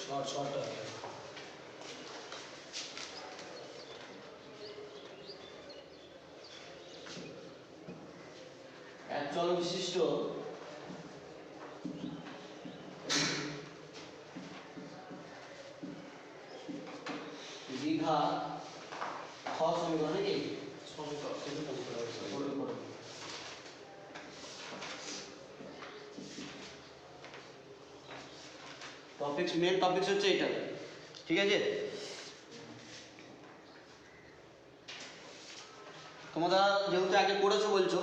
এক চল বিশিষ্ট দীঘা খ সমীকরণ নাকি টপিকস মেন টপিকস হচ্ছে এটা, ঠিক আছে? তোমরা যেহেতু আগে পড়েছো বলছো,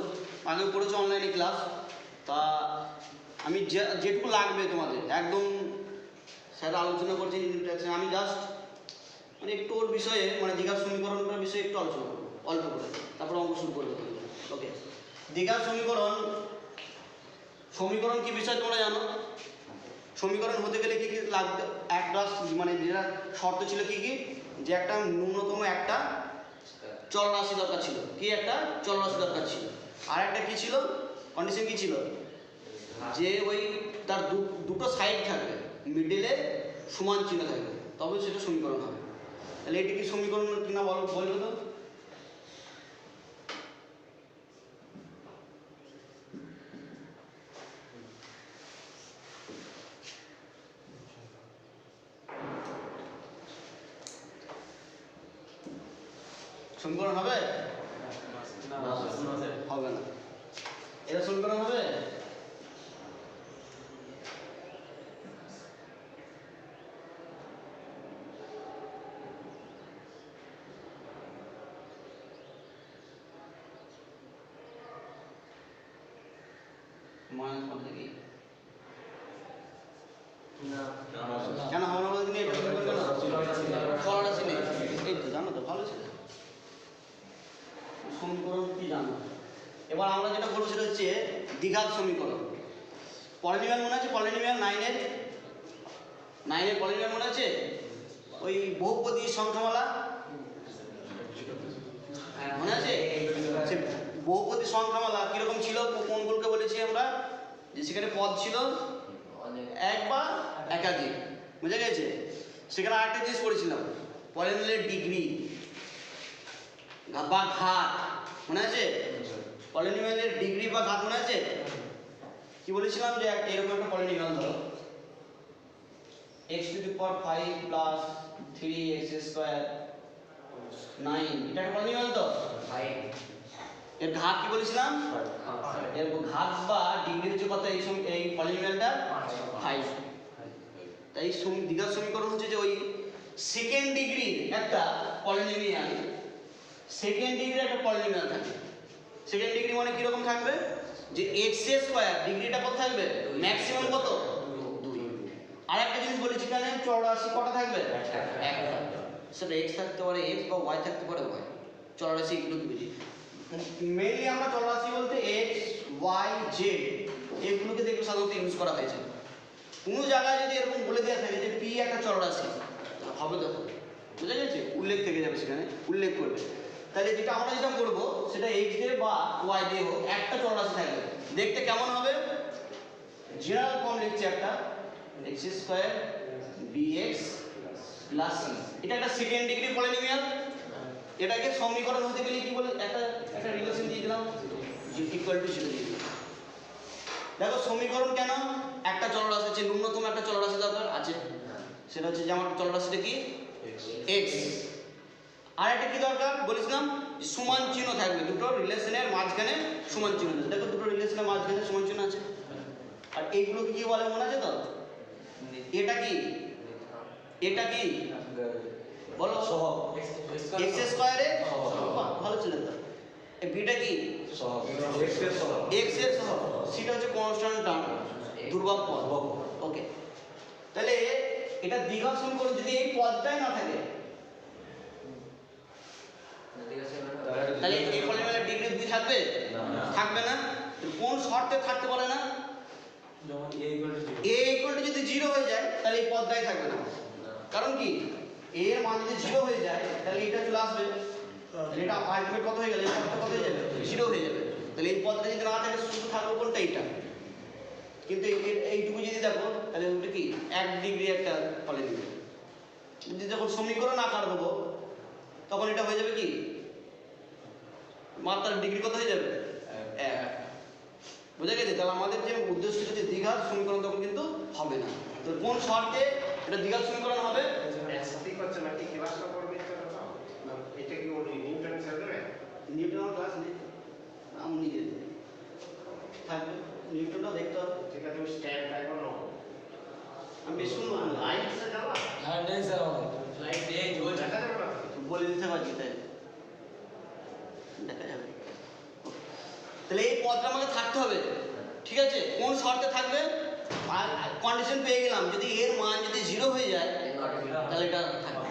আগে পড়েছো অনলাইনে ক্লাস, তা আমি যেটুকু লাগবে তোমাদের একদম স্যার আলোচনা করছি, আমি জাস্ট মানে একটু ওর বিষয়ে মানে দীঘার সমীকরণটার বিষয়ে একটু আলোচনা করবো অল্প করে, তারপরে অঙ্ক শুরু করবো। ওকে, দীঘার সমীকরণ কি বিষয় তোমরা জানো? সমীকরণ হতে গেলে কী কী লাগবে? একটা মানে যেটা শর্ত ছিল কি কি, যে একটা ন্যূনতম একটা চলরাশি দরকার ছিল, কি একটা চলরাশি দরকার ছিল। আর একটা কী ছিল, কন্ডিশন কী ছিল, যে ওই তার দুটো সাইড থাকবে, মিডলে সমান চিহ্ন থাকবে, তবে সেটা সমীকরণ হবে। তাহলে এটি কি সমীকরণ কিনা বলবে তো? সমীকরণ হবে? হবে না। এটা সমীকরণ হবে? কেন হবে না বলতে এটা চলরাশি নেই, এই তো জানো তো, ভালো ছিল। সমীকরণ কি জানো? এবার আমরা যেটা বলবো সেটা হচ্ছে দ্বিঘাত সমীকরণ। পলিনোমিয়াল মনে আছে? পলিনোমিয়াল নাইনের পলিনোমিয়াল মনে আছে? ওই বহুপদী সংখ্যামালা মনে আছে? সে বহুপদী সংখ্যামালা কিরকম ছিল? কোনগুলোকে বলেছি আমরা? যে সেখানে পদ ছিল এক বা একাধিক, বুঝে গেছে? সেখানে আরেকটা জিনিস করেছিলাম, পলিনোমিয়ালের ডিগ্রি বা ঘাত মনে আছে? পলিনোমিয়ালের ডিগ্রি বা ঘাত মনে আছে? কি বলেছিলাম যে এরকম একটা পলিনোমিয়াল ধরো x to the power 5 plus 3x square 9, এটা একটা পলিনোমিয়াল তো। এর ঘাত কি বলেছিলাম? এর ঘাত বা ডিগ্রি হচ্ছে কত? এই পলিনোমিয়ালটা 5। তাই দ্বিঘাত সমীকরণ হচ্ছে যে ওই সেকেন্ড ডিগ্রি একটা পলিনোমিয়াল, সেকেন্ড ডিগ্রি একটা পলিনোমিয়াল থাকে। সেকেন্ড ডিগ্রি মানে কিরকম থাকবে? যে এক্স স্কয়ার ডিগ্রিটা কত থাকবে? ম্যাক্সিমাম কত? 2। আর একটা জিনিস বলেছি এখানে চলরাশি কটা থাকবে? একটা। সেটা এক্স থাকতে পারে এক্স বা ওয়াই থাকতে পারে ওয়াই। চলরাশি এগুলো কি বুঝি? মেইনলি আমরা চলরাশি বলতে এক্স ওয়াই জেড এগুলোকে দেখবে সাধারণত ইউজ করা হয়েছে। কোনো জায়গায় যদি এরকম বলে দেওয়া থাকে যে পি একটা চলরাশি হবে, দেখো বুঝা গেছে, উল্লেখ থেকে যাবে, সেখানে উল্লেখ করবে। তাহলে যেটা আমরা যেটা করবো সেটা এক্স দিয়ে বা ওয়াই দিয়ে হোক একটা চলরাশি থাকবে, দেখতে কেমন হবে? জেনারেল ফর্ম লিখছে একটা x square bx plus c, এটা একটা সেকেন্ড ডিগ্রি পলিনোমিয়াল। এটাকে সমীকরণ হতে গেলে কি বলে একটা রিলেশন দিয়ে দিলাম, ইকুয়াল টু 0 দিয়ে দিলাম। দেখো সমীকরণ কেন? একটা চলরাশি আছে, ন্যূনতম একটা চলরাশি দরকার আছে, সেটা হচ্ছে যে আমার চলরাশিটা কি x। আর একটা কি দরকার বলেছিলাম? সমান চিহ্ন থাকবে, দুটো রিলেশনের মাঝখানে সমান চিহ্ন আছে। দেখো দুটো রিলেশনের মাঝখানে সমান চিহ্ন আছে। আর এইগুলোকে কি বলে মনে আছে তো? এটা কি বলো? সহগ। x স্কয়ারে ভালো ছিল তো। এই বিটা কি? সহগ। x এর সহগ। সেটা হচ্ছে কনস্ট্যান্ট টার্ম, ধ্রুবক পদ। ওকে, তাহলে এটা দ্বিঘাত সমীকরণ যদি এই পদটাই না থাকে, তাহলে এই পলিনোমিয়ালের ডিগ্রি 2 থাকবে? থাকবে না। কোন শর্তে থাকতে বলে না? যখন a ইকুয়াল টু যদি 0 হয়ে যায় তাহলে এই পদটাই থাকবে না। কারণ কি? a এর মান যদি 0 হয়ে যায় তাহলে এটা চলে আসবে, তাহলে এটা আলটিমেট কত হয়ে গেল? এই পদটা কত হয়ে যাবে? 0 হয়ে যাবে। তাহলে এই পদটা যদি না থাকে শুধু থাকবে কোনটা? এইটা। কিন্তু এইটুকু যদি দেখো তাহলে ওটা কি 1 ডিগ্রি একটা ফলে দিবে। যদি যখন সমীকরণ আকার দেবো তখন এটা হয়ে যাবে কি মাত্রার ডিগ্রি কত হয়ে যাবে 1। বুঝা গেছে? তাহলে আমাদের যে উদ্দেশ্য হচ্ছে দ্বিঘাত সমীকরণ তখন কিন্তু হবে না। তো কোন শর্তে এটা দ্বিঘাত সমীকরণ হবে? নিউটনের ক্লাস নেই, আমি নিজে থাকবে নিউটনটা দেখতে হবে। ঠিক আছে, তুমি স্ট্যান্ড এখন আমি বেশ শুনবো না, লাইট সে যাওয়া হ্যাঁ নেই স্যার আমাদের লাইট নেই জল দেখা যাবে না। বলে দিতে পারছি তাই দেখা যাবে। তাহলে এই পদটা আমাকে থাকতে হবে, ঠিক আছে? কোন শর্তে থাকবে? আর কন্ডিশন পেয়ে গেলাম, যদি এর মান যদি 0 হয়ে যায় তাহলে এটা থাকবে।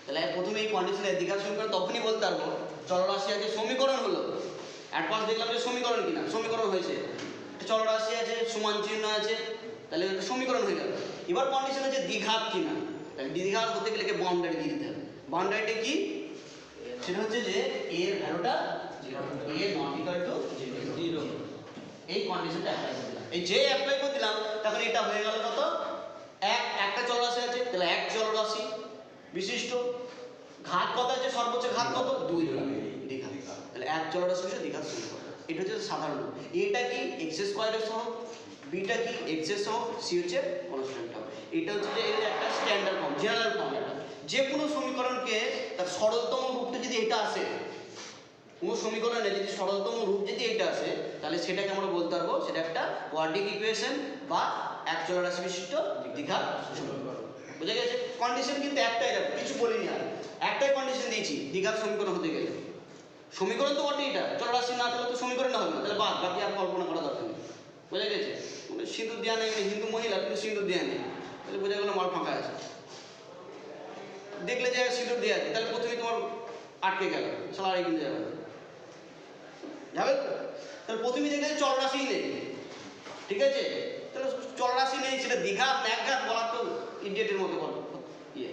তাহলে প্রথমে এই কন্ডিশনের দ্বিঘাত সমীকরণ তখনই বলতে পারবো চলরাশি আছে সমীকরণ হলো। অ্যাডভান্স দেখলাম যে সমীকরণ কিনা, সমীকরণ হয়েছে। চলরাশি আছে সমান চিহ্ন আছে, তাহলে এটা সমীকরণ হয়ে গেল। এবার কন্ডিশন আছে দ্বিঘাত কিনা। তাহলে দ্বিঘাত হতে গেলে বাউন্ডারি দিয়ে দিতে হবে। বাউন্ডারিটা কি? সেটা হচ্ছে যে এর ভ্যালুটা এ নট ইকুয়াল টু 0। এই কন্ডিশনটা অ্যাপ্লাই করে দিলাম। এই যে অ্যাপ্লাই করে দিলাম তখন এটা হয়ে গেল কত? একটা চলরাশি আছে, তাহলে 1 চলরাশি বিশিষ্ট ঘাত কত আছে? সর্বোচ্চ ঘাত কত? 2 দ্বিঘাত। তাহলে 1 চলরাশি হচ্ছে দ্বিঘাত সমীকরণ। এটা হচ্ছে সাধারণ। এটা কি x স্কয়ারের সহ, বিটা কি x এর সহ, সি হচ্ছে কনস্ট্যান্ট টার্ম। এটা হচ্ছে যে এর একটা স্ট্যান্ডার্ড ফর্ম, জেনারেল ফর্ম। এটা যে কোনো সমীকরণকে তার সরলতম রূপটা যদি এটা আসে, কোনো সমীকরণে যদি সরলতম রূপ যদি এটা আসে তাহলে সেটাকে আমরা বলতে পারবো সেটা একটা কোয়াড্রিক ইকুয়েশন বা 1 চলরাশি বিশিষ্ট দ্বিঘাত সমীকরণ। বুঝা গেছে? কন্ডিশন কিন্তু একটাই, রাখো কিছু বলিনি আর, একটাই কন্ডিশন দিয়েছি দ্বিঘাত সমীকরণ হতে গেলে। সমীকরণ তো বটে, এটা চলরাশি না থাকলে তো সমীকরণ হবে না, তাহলে বাকি আর কল্পনা করা দরকার নেই। বোঝা গেছে? মানে সিঁদুর দেওয়া নেই, হিন্দু মহিলা কিন্তু সিঁদুর দেওয়া নেই, তাহলে বোঝা গেল মাল ফাঁকা আছে। দেখলে যে সিঁদুর দেওয়া আছে তাহলে প্রথমে তোমার আটকে গেল, স্যালারি কিনতে যাবে যাবে তো? তাহলে প্রথমে দেখলে চলরাশি নেই, ঠিক আছে? তাহলে চলরাশি নেই, সেটা দ্বিঘাত একঘাত বলার তো ইডিয়েটের মতো ইয়ে,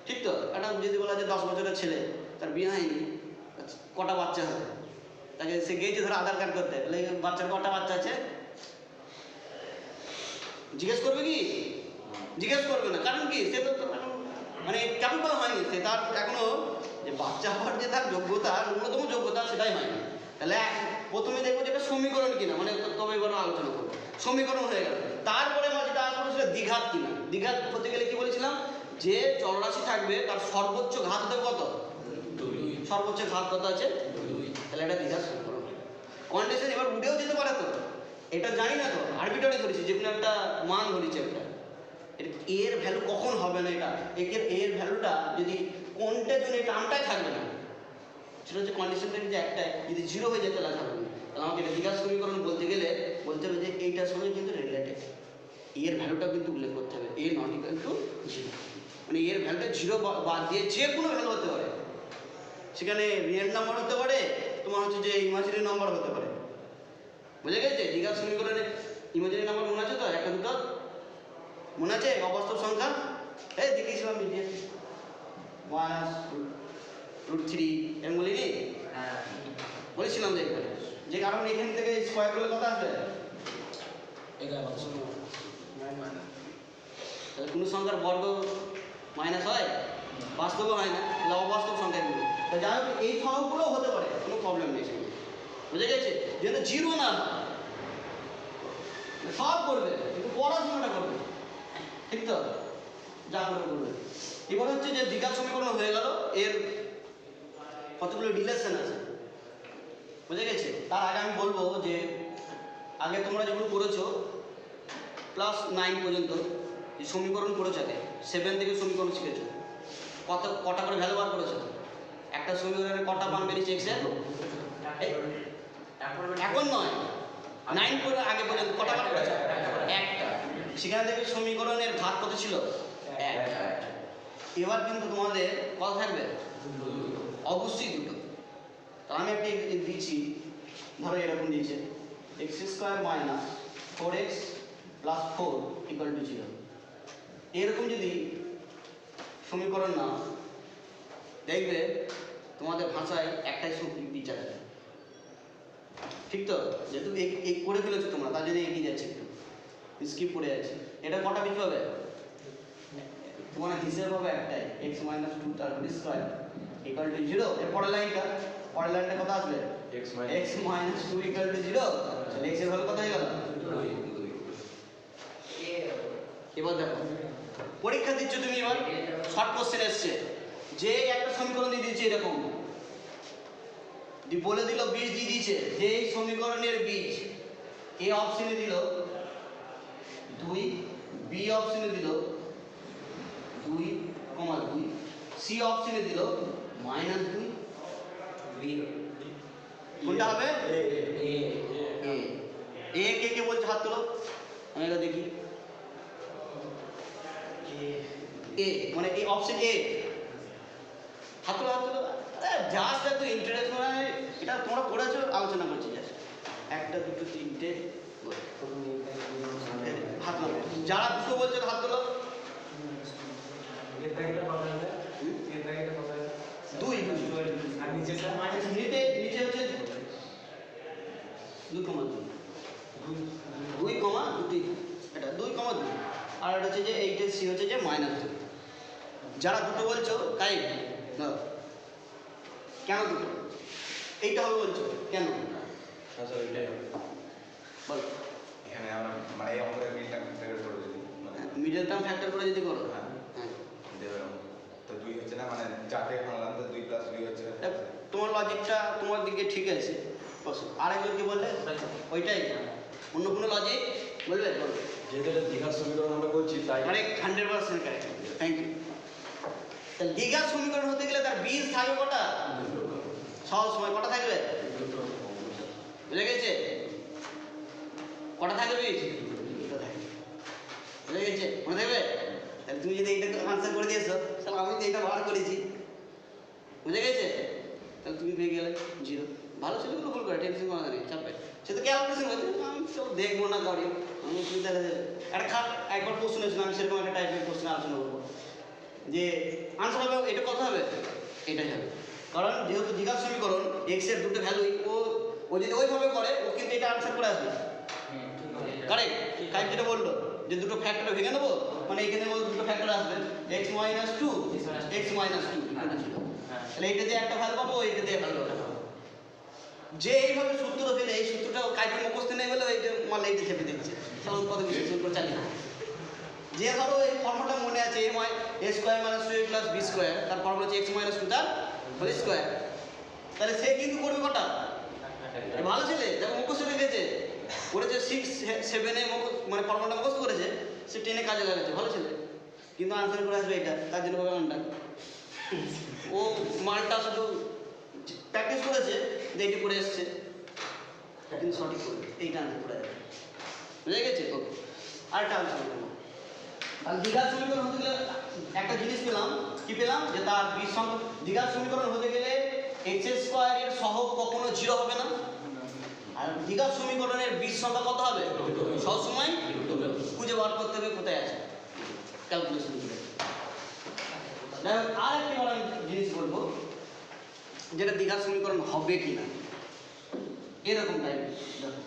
ঠিক তো? একটা যদি বলা যে 10 বছরের ছেলে, তার বিয়ে হয়নি, কটা বাচ্চা হবে, তাকে সে গিয়েছে ধরো আধার কার্ড করতে, তাহলে বাচ্চার কটা বাচ্চা আছে জিজ্ঞেস করবে কি? জিজ্ঞেস করবে না। কারণ কি? সে তো মানে ক্যাপেবল হয়নি, সে তার এখনো যে বাচ্চা হওয়ার যে তার যোগ্যতা, ন্যূনতম যোগ্যতা সেটাই হয়নি। তাহলে প্রথমে দেখবো যে এটা সমীকরণ কিনা, মানে তবে এবার আলোচনা করবো। সমীকরণ হয়ে গেল, তারপরে আমার যেটা আসবো সেটা দ্বিঘাত কিনা। দ্বিঘাত হতে গেলে কি বলেছিলাম? যে চলরাশি থাকবে তার সর্বোচ্চ ঘাত হতে কত? 2। সর্বোচ্চ ঘাত কত আছে? 2। তাহলে এটা দ্বিঘাত সমীকরণ। কন্ডিশন এবার উঠেও যেতে পারে তো, এটা জানি না তো, আরবিটারি ধরেছি, যে কোনো একটা মান ধরেছি একটা। এর ভ্যালু কখন হবে না? এটা এর ভ্যালুটা যদি কোনটা জন্য এই টার্মটাই থাকবে না, সেটা হচ্ছে কন্ডিশনটা যে একটাই, যদি 0 হয়ে যায় তাহলে থাকবে না। তাহলে আমাকে এটা দ্বিঘাত সমীকরণ বলতে গেলে বলতে হবে যে এইটার সঙ্গে কিন্তু রিলেটেড, এর ভ্যালুটা কিন্তু উল্লেখ করতে হবে, এ নট ইকুয়াল টু 0। মানে এর ভ্যালুটা 0 বাদ দিয়ে যে কোনো ভ্যালু হতে পারে, সেখানে রিয়েল নাম্বার হতে পারে, তোমার হচ্ছে যে ইমাজিনারি নাম্বার হতে পারে। বুঝে গেছে? দ্বিঘাত সমীকরণে ইমাজিনারি নাম্বার মনে আছে তো? একটা দুটো মনে আছে? অবাস্তব সংখ্যা এই দেখিয়েছিলাম ভিডিও, -√3 এরকম বলিনি? বলেছিলাম দেখবে, যে কারণ এখান থেকে স্কোয়ার করলে কত আসবে? তাহলে কোনো সংখ্যার বর্গ মাইনাস হয়? বাস্তবে হয় না, তাহলে অবাস্তব সংখ্যাগুলো। তা যাই হোক, এই সংখ্যাগুলোও হতে পারে, কোনো প্রবলেম নেই সেগুলো। বুঝে গেছে? যেন 0 না সব করবে, কিন্তু পড়াশোনাটা করবে, ঠিক তো? যা করে করবে। এবার হচ্ছে যে দ্বিঘাত সমীকরণ হয়ে গেল, এর কতগুলো রিলেশন আছে। বুঝে গেছে? তার আগে আমি বলবো যে আগে তোমরা যেগুলো করেছো ক্লাস 9 পর্যন্ত যে সমীকরণ করেছো, আগে 7 থেকে সমীকরণ শিখেছো, কটা করে ভ্যালু বার করেছো? একটা সমীকরণের কটা মান বেরিয়েছে এক্স এর? এখন নয়, 9 পর্যন্ত আগে পর্যন্ত কটা বার করেছো? একটা। সেখানে থেকে সমীকরণের ঘাত কত ছিল? 1। এবার কিন্তু তোমাদের কত থাকবে? অবশ্যই 2। তাহলে আমি একটা দিচ্ছি, ধরো এরকম দিয়েছে x² - 4x + 4 = 0। এরকম যদি সমীকরণ নাও, দেখবে তোমাদের ভাষায় একটাই বিচার আছে, ঠিক তো? যেহেতু এই করে ফেলেছো তোমরা, তার জন্য এগিয়ে যাচ্ছে একটু। স্কিপ করে যাচ্ছে। এটা কটা বীজ পাবে? তোমার হিসেব হবে একটাই, x মাইনাস 2 তার হোল স্কয়ার ইকুয়াল টু 0। এর পরের লাইনটা কত আসবে? x minus 2 equal to 0। তাহলে x এর ভ্যালু কত হয়ে গেল? 2। এবার দেখো পরীক্ষা দিচ্ছ তুমি, এবার শর্ট কোশ্চেন এসছে যে একটা সমীকরণ দিয়ে দিয়েছে এরকম, বলে দিল বীজ দিয়ে দিয়েছে, যে এই সমীকরণের বীজ এ অপশনে দিল 2, বি অপশনে দিল 2, 2, সি অপশনে দিল -2, বি কোনটা হবে? এ কে বলছে হাত তোলো, আমি এটা দেখি। এ মানে এই অপশন এ, হাত তোলো। জাস্ট একটু ইন্টারেস্ট, মানে এটা তোমরা পড়েছো, আলোচনা করছি জাস্ট। 1 2 3 হাত তোলো। যারা দুটো বলছে হাত তোলো। 2 আর নিচে স্যার নিচে হচ্ছে 2,2 এটা 2,2 আর এটা হচ্ছে যে এইটা সি হচ্ছে যে -2। যারা দুটো বলছো কারেক্ট না, কেন দুটো? এইটা হবে বলছো কেন? আসলে এটাই বল। এখানে আমরা মানে এই অঙ্কের মিডটার্ম ফ্যাক্টর করে যদি মিডল টার্ম ফ্যাক্টর করে যদি করো, হ্যাঁ হ্যাঁ দেবে তো 2 হচ্ছে না, মানে 4 থেকে ভাঙলাম তো 2 + 2 হচ্ছে। তোমার লজিকটা তোমার দিকে ঠিক আছে, বসো। আরেকজন কি বললে? ওইটাই, অন্য কোনো লজিক বলবে? বলো। যেহেতু এটা দীঘার সমীকরণ আমরা করছি তাই মানে 100% কারেক্ট, থ্যাংক ইউ। তাহলে দীঘার সমীকরণ হতে গেলে তার বীজ থাকবে কটা? সব সময় কটা থাকবে? বুঝে গেছে? কটা থাকবে বীজ? দুটো থাকবে। বুঝে গেছে? মনে থাকবে? তাহলে তুমি যদি এইটা আনসার করে দিয়েছো, তাহলে আমি তো এইটা বার করেছি। বুঝে গেছে? তাহলে তুমি পেয়ে গেলে 0। ভালো ছেলেগুলো ভুল করে, টেনশন করা নেই, চাপে। সে তো ক্যালকুলেশন করছে, আমি সব দেখবো না কাউরি, আমি তুমি তাহলে একটা একবার কোশ্চেন এসেছিল, আমি সেরকম একটা টাইপের কোশ্চেন আলোচনা করবো যে আনসার হবে এটা কত হবে? এটাই হবে। কারণ যেহেতু দ্বিঘাত সমীকরণ এক্স এর দুটো ভ্যালুই, ও যদি ওইভাবে করে ও কিন্তু এটা আনসার করে আসবে। কারেক্ট? কারেক্ট যেটা বললো যে দুটো ফ্যাক্টরে ভেঙে নেবো, মানে এখানে দুটো ফ্যাক্টর আসবে, x - 2 x - 2 তাহলে এইটা দিয়ে একটা ভ্যালু পাবো, এইটা দিয়ে ভ্যালু পাবো। যে এইভাবে সূত্র ফেলে, এই সূত্রটা কাইপের মুখস্থ নেই বলে এইটা মারলে এইটা চেপে দিচ্ছে, সব কত বিশ্লেষণ করে চালিয়ে। যে ধরো এই ফর্মুলাটা মনে আছে, a² - 2a + b² তার ফর্মুলা হচ্ছে x - 2 তার হোল স্কয়ার। তাহলে সে কিন্তু করবে কটা? ভালো ছেলে দেখো মুখস্থ রেখেছে, করেছে 6 7 এ মানে ফর্মুলাটা মুখস্থ করেছে, সে 10 এ কাজে লাগাচ্ছে, ভালো ছেলে। কিন্তু আনসার করে আসবে এটা, তার জন্য পাবে মানটা। ও মানটা শুধু প্র্যাকটিস করেছে, যেটি করে এসছে, কিন্তু সঠিক করবে, এইটা আনসার করে যাবে। বুঝে গেছে? ওকে, আরেকটা আলোচনা করবো। আর দ্বিঘাত সমীকরণ হতে গেলে একটা জিনিস পেলাম, কি পেলাম? যে তার বীজ সংখ্যা, দ্বিঘাত সমীকরণ হতে গেলে x² এর সহগ কখনো 0 হবে না। আর দ্বিঘাত সমীকরণের বীজ সংখ্যা কত হবে? সব সময় খুঁজে বার করতে হবে কোথায় আছে, ক্যালকুলেশন করে। আর একটি বড় জিনিস বলবো, যেটা দ্বিঘাত সমীকরণ হবে কিনা, এরকম টাইপের। দেখো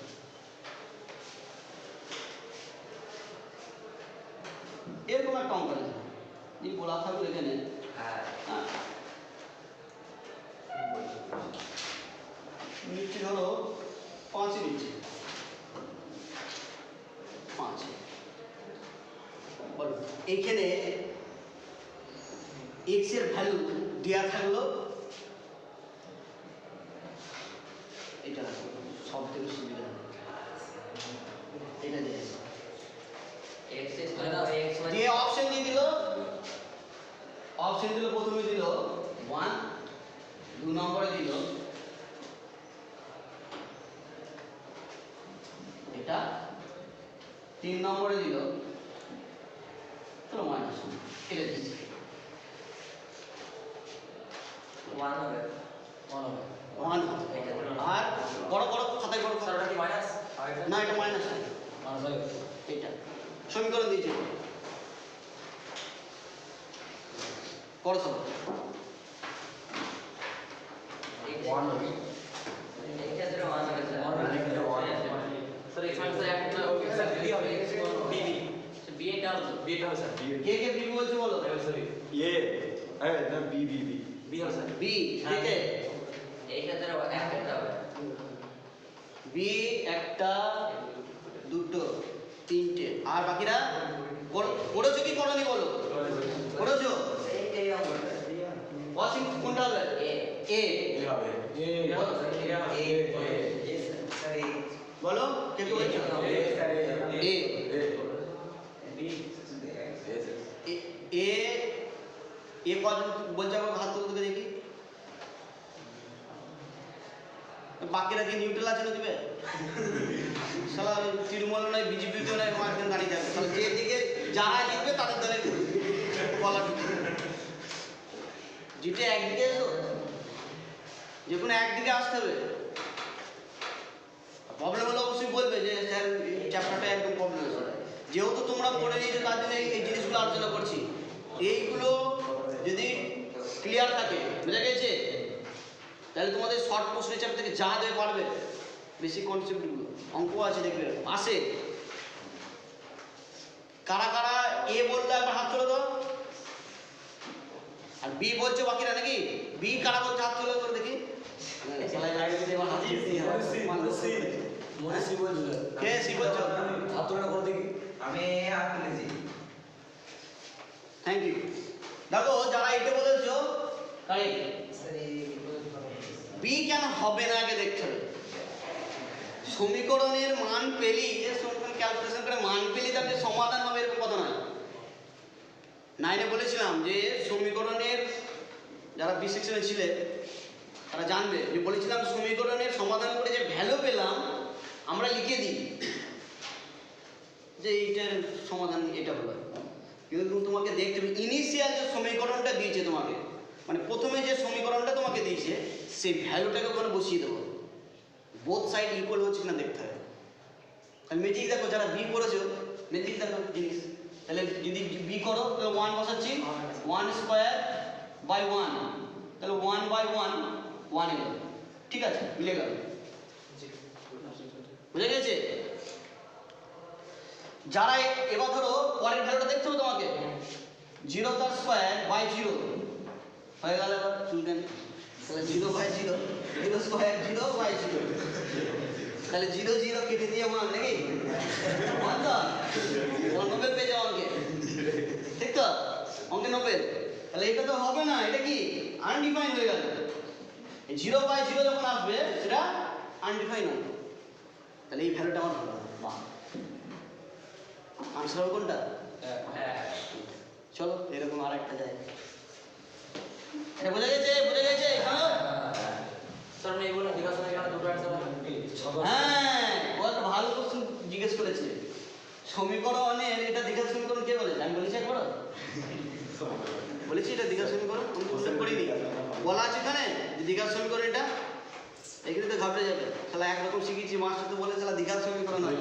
এরকম একটা অঙ্ক আছে, এই গোলাপ থাকবে এখানে, নিচে ধরো 5 নিচে 5, বলো এইখানে x এর ভ্যালু দেওয়া থাকলো, এটা সব থেকে সুবিধা, এটা দিয়ে যে অপশন দিয়ে দিল, প্রথমে দিল 1, 2 নম্বরে দিল এটা, 3 নম্বরে দিল মাইনাস, এটা দিচ্ছে 1 হবে। আর বড় বড় খাতায় বড় মাইনাস, না এটা মাইনাস না, এটা সমীকরণ দিয়েছে করো সব। বিটা হবে স্যার কে কে বি বলছে বলো? সরি এ হ্যাঁ না বি বি বি বি হবে স্যার বি কে কে? এই ক্ষেত্রে একটা হবে বি একটা দুটো তিনটে আর বাকিরা পড়েছো কি করনি বলো? পড়েছো? এই নম্বরটা ওয়াশিং কোনটা হবে? এ এ এ হবে এ স্যার এই বলো কে কে বলছো? এ বি এ এ কজন বলছে আমাকে হাত তুলতে দেখি। বাকিরা কি নিউট্রাল আছে না দিবে? শালা তৃণমূল নয় বিজেপি নয় একজন দাঁড়িয়ে যাবে। তাহলে যেদিকে যারা জিতবে তাদের দলে বলা জিতে একদিকে এসো, যে কোনো একদিকে আসতে হবে। প্রবলেম হলে অবশ্যই বলবে যে স্যার এই চ্যাপ্টারটা একদম প্রবলেম আছে। যেহেতু তোমরা পড়ে নিয়েছো তার জন্য এই জিনিসগুলো আলোচনা করছি। এইগুলো যদি ক্লিয়ার থাকে, বুঝা গেছে, তাহলে তোমাদের শর্ট কোশ্চেন চ্যাপ্টার থেকে যা দেবে পারবে। বেশি কনসেপ্টগুলো অঙ্ক আছে দেখবে আসে। কারা কারা এ বললে একবার হাত তুলে দাও, আর বি বলছো বাকিরা নাকি? বি কারা বলছে হাত তুলে করে দেখি। মনে সি বলছিল কে সি বলছো? হাত তোলা করে দেখি আমি হাত তুলেছি থ্যাংক ইউ। দেখো যারা এটা বলেছো কারেক্ট। স্যার এই বি কেন হবে না আগে দেখতে হবে। সমীকরণের মান পেলি যে সমীকরণ ক্যালকুলেশন করে মান পেলি তার যে সমাধান হবে এরকম কথা নয়। নাইনে বলেছিলাম যে সমীকরণের যারা বি সেকশনে ছিলেন তারা জানবে যে বলেছিলাম সমীকরণের সমাধান করে যে ভ্যালু পেলাম আমরা লিখে দিই যে এইটার সমাধান এটা হলো। কিন্তু তোমাকে দেখতে হবে ইনিশিয়াল যে সমীকরণটা দিয়েছে তোমাকে, মানে প্রথমে যে সমীকরণটা তোমাকে দিয়েছে সেই ভ্যালুটাকে ওখানে বসিয়ে দেবো। বোথ সাইড ইকুয়াল হচ্ছে কিনা দেখতে হবে। তাহলে ম্যাজিক দেখো, যারা বি করেছো ম্যাজিক দেখো জিনিস। তাহলে যদি বি করো তাহলে 1 বসাচ্ছি, 1 স্কোয়ার বাই 1, তাহলে 1 বাই 1 1 এলো। ঠিক আছে, মিলে গেল, বুঝে গেছে? যারা এবার ধরো পরের ভ্যালুটা দেখতে হবে তোমাকে, 0 তার স্কোয়ার বাই 0 হয়ে গেল। এবার স্টুডেন্ট তাহলে 0 বাই 0, 0 স্কোয়ার 0 বাই 0, তাহলে 0 0 কেটে দিয়ে মান নাকি মান তো নোবেল পেয়ে যাও অঙ্কে, ঠিক তো? অঙ্কে নোবেল। তাহলে এটা তো হবে না, এটা কি আনডিফাইন হয়ে গেল। 0 বাই 0 যখন আসবে সেটা আনডিফাইন হবে। তাহলে এই ভ্যালুটা আমার হলো বাহ। আনসার হবে কোনটা? চলো এরকম আর একটা যায়। এটা বোঝা গেছে? বুঝে গেছে? স্যার আমি এগুলো জিজ্ঞাসা করে কেন দুটো অ্যান্সার হবে হ্যাঁ, ও একটা ভালো কোশ্চেন জিজ্ঞেস করেছে। সমীকরণের এটা দীঘার সমীকরণ কে বলেছে? আমি বলেছি একবার বলেছি এটা দীঘার সমীকরণ, আমি উল্লেখ করিনি। বলা আছে এখানে যে দীঘার সমীকরণ এটা, এখানে তো ঘাবড়ে যাবে। তাহলে একরকম শিখেছি, মাস্টার তো বলে তাহলে দীঘার সমীকরণ হয়।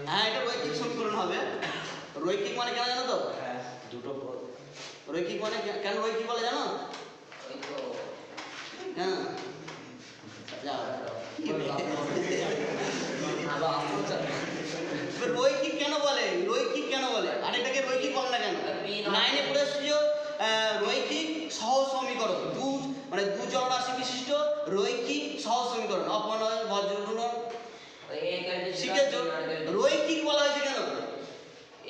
হ্যাঁ, এটা রৈখিক সমীকরণ হবে। রৈখিক মানে কেন জানো তো? দুটো পদ রৈখিক মানে কেন রৈখিক বলে জানো? ওই তো হ্যাঁ যাও রৈখিক কেন বলে? রৈখিক কেন বলে? আর এটাকে রৈখিক বলে না কেন? নাইনে পড়ে এসেছি রৈখিক সহ সমীকরণ, মানে দু চলরাশি বিশিষ্ট রৈখিক সহ সমীকরণ, অপনয় বজ্রগুণন এ ক্যালকুলেট শিখেছো। রৈখিক বলা হয়েছে কেন?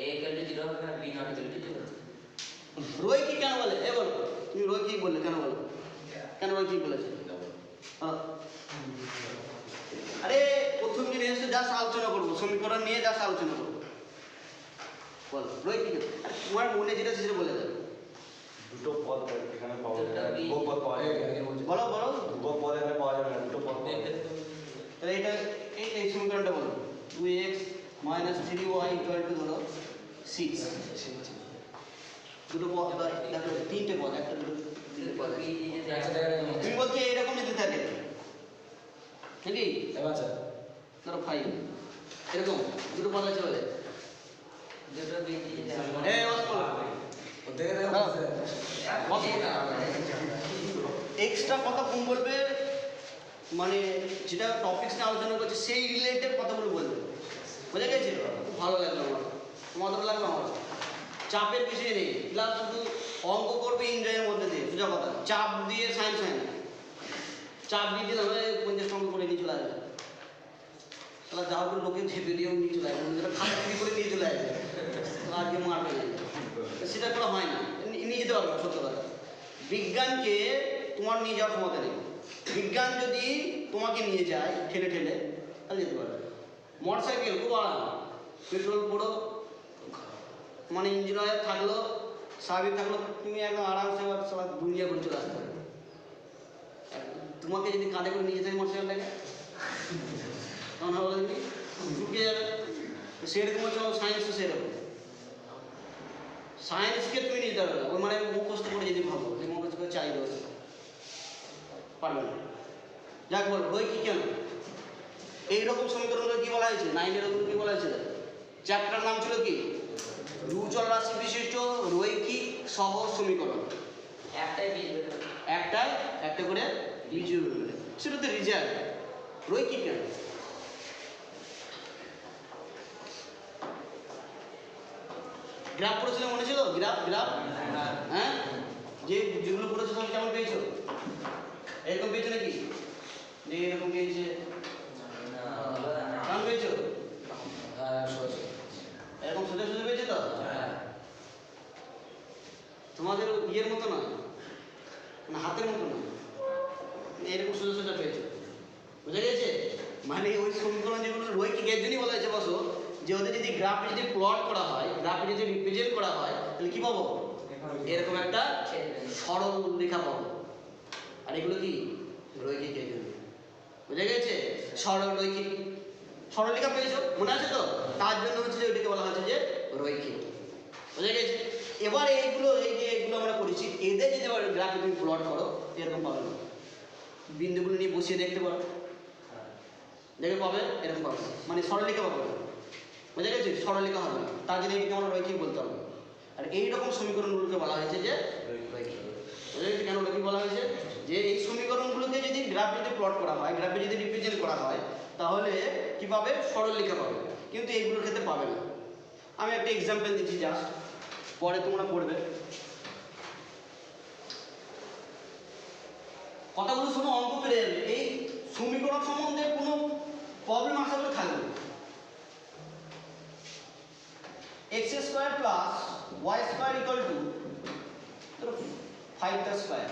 এ ক্যালকুলেট 0 হবে না বি নট ক্যালকুলেট 0 রৈখিক কেন বলে? এ বলো, তুমি রৈখিক বললে কেন বলো? কেন রৈখিক বলেছে? আরে প্রথম জিনিস জাস্ট আলোচনা করবো, সমীকরণ নিয়ে জাস্ট আলোচনা করবো। বলো রৈখিক, আরে তোমার মনে যেটা সেটা বলে দেবে। দুটো পদ এখানে পাওয়া দুটো যাবে, বি- বহু পদ পাওয়া যাবে। বলো বলো, দুটো পদ এখানে পাওয়া যাবে না, দুটো পদ পাওয়া যাবে। তাহলে এটা এই সমীকরণটা বলো, 2x - 3y = ধরো 6। দুটো পদ দেখো, তিনটে পদ, একটা দুটো তিনটে পদ আছে। বি যে তুমি বলছো এরকম যদি থাকে নাকি? এবার স্যার ধরো 5 এরকম দুটো পদ আছে বলে দুটো বি যে এই বস বলো ও দেখে দেখো স্যার এক্সট্রা কথা কম বলবে, মানে যেটা টপিকস নিয়ে আলোচনা করছে সেই রিলেটেড কথাগুলো বলবে। বুঝে গেছে? খুব ভালো লাগলো আমার। মজা লাগবে আমার চাপের কিছুই নেই ক্লাস শুধু অঙ্ক করবে এনজয়ের মধ্যে দিয়ে সোজা কথা চাপ দিয়ে সায়েন্স হয় না চাপ দিয়ে দিলে হবে 50 অঙ্ক করে নিয়ে চলে আসবে তাহলে যা হোক লোকে ঝেপে দিয়েও নিয়ে চলে আসবে খাতা চুরি করে নিয়ে চলে আসবে আর কেউ মারবে না সেটা করা হয় না নিয়ে যেতে পারবে না সত্য কথা বিজ্ঞানকে তোমার নিয়ে যাওয়ার ক্ষমতা নেই বিজ্ঞান যদি তোমাকে নিয়ে যায় ঠেলে ঠেলে তাহলে যেতে পারবে মোটর সাইকেল খুব আরাম পেট্রোল পুরো মানে ইঞ্জিন অয়েল থাকলো স্বাভাবিক থাকলো তুমি একদম আরামসে সবাই দুনিয়া করে চলে আসতে পারবে তোমাকে যদি কাঁধে করে নিয়ে যেতে হয় মোটর সাইকেলটাকে তখন হবে দেখবি ঢুকে যাবে সেরকম হচ্ছে সায়েন্সও সেরকম সায়েন্সকে তুমি নিতে পারবে না ওই মানে মুখস্থ করে যদি ভাবো যে মুখস্থ করে চাই দেবে পারবে না যাক বল বই কি কেন এইরকম সমীকরণগুলো কি বলা হয়েছে 9-এর ওগুলো কি বলা হয়েছে চ্যাপ্টার নাম ছিল কি রুচল রাশি বিশিষ্ট রৈখিক সহজ সমীকরণ একটা করে বীজীয় সেটা তো রিজাল্ট রৈখিক কেন গ্রাফ পড়েছিল মনে ছিল গ্রাফ হ্যাঁ যেগুলো পড়েছো সব কেমন পেয়েছো এরকম পেয়েছো নাকি যে এরকম পেয়েছে কেমন পেয়েছো এরকম সোজা সোজা পেয়েছে তো তোমাদের ইয়ের মতো নয় মানে হাতের মতো নয় এরকম সোজা সোজা পেয়েছো বুঝা গেছে মানে ওই সমীকরণ যেগুলো রৈখিক এর জন্যই বলা হয়েছে বসো যে ওদের যদি গ্রাফে যদি প্লট করা হয় গ্রাফে যদি রিপ্রেজেন্ট করা হয় তাহলে কি পাবো এরকম একটা সরল রেখা পাবো আর এগুলো কি রৈখিক এর জন্য বুঝা গেছে সরল রৈখিক সরলরেখা পেয়েছো মনে আছে তো তার জন্য হচ্ছে যে ওইটাকে বলা হচ্ছে যে রৈখিক বুঝা গেছে এবার এইগুলো এই যে এগুলো আমরা করেছি এদের যদি গ্রাফে তুমি প্লট করো এরকম পাবে না বিন্দুগুলো নিয়ে বসিয়ে দেখতে পারো দেখে পাবে এরকম পাবে মানে সরলরেখা পাবে না বুঝা গেছে সরলরেখা হবে না তার জন্য এটাকে আমরা রৈখিক বলতে হবে আর এইরকম সমীকরণগুলোকে বলা হয়েছে যে রৈখিক বুঝা গেছে কেন রৈখিক বলা হয়েছে যে এই সমীকরণগুলোকে যদি গ্রাফে যদি প্লট করা হয় গ্রাফে যদি রিপ্রেজেন্ট করা হয় তাহলে কি পাবে সরলরেখা পাবে কিন্তু এইগুলোর ক্ষেত্রে পাবে না আমি একটা এক্সাম্পল দিচ্ছি জাস্ট পরে তোমরা পড়বে কথাগুলো শোনো অঙ্ক পেরে যাবে এই সমীকরণ সম্বন্ধে কোনো প্রবলেম আশা করে থাকবে x square plus y square equal to 5 তার স্কয়ার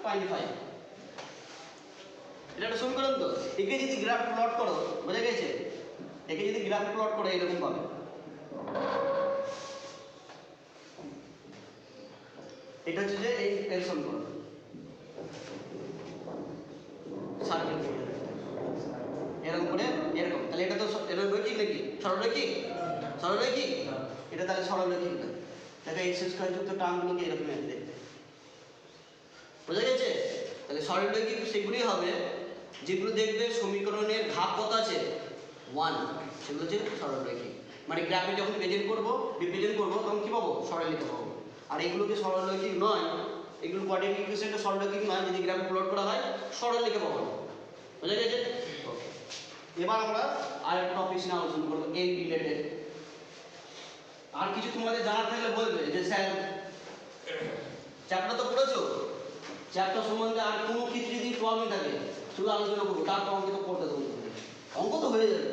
0.5 এটা একটা সমীকরণ তো একে যদি গ্রাফ প্লট করো বোঝা গেছে একে যদি গ্রাফ প্লট করো এরকম পাবে এটা হচ্ছে যে এই এর সমীকরণ সার্কেল এরকম করে এরকম তাহলে এটা তো এটা রৈখিক নাকি সরলরৈখিক এটা তাহলে সরলরৈখিক না দেখো x স্কয়ার যুক্ত টার্মগুলোকে এরকম দেখতে বোঝা গেছে তাহলে সরলরৈখিক সেগুলোই হবে যেগুলো দেখবে সমীকরণের ঘাত কত আছে 1 সেগুলো হচ্ছে সরলরৈখিক মানে গ্রাফে যখন রিপ্রেজেন্ট করবো তখন কি পাবো সরলরেখা পাবো আর এগুলোকে সরলরৈখিক নয় এগুলো কোয়াড্রেটিক ইকুয়েশনটা সরলরৈখিক নয় যদি গ্রাফে প্লট করা হয় সরলরেখা পাবো বুঝা গেছে এবার আমরা আরেকটা টপিক নিয়ে আলোচনা করবো এই রিলেটেড আর কিছু তোমাদের জানার থাকলে বলবে যে স্যার চ্যাপ্টার তো পড়েছো চ্যাপ্টার সম্বন্ধে আর কোনো কিছু যদি প্রবলেম থাকে শুধু আলোচনা করবো তার অঙ্ক তো পড়তে দেবো অঙ্ক তো হয়ে যাবে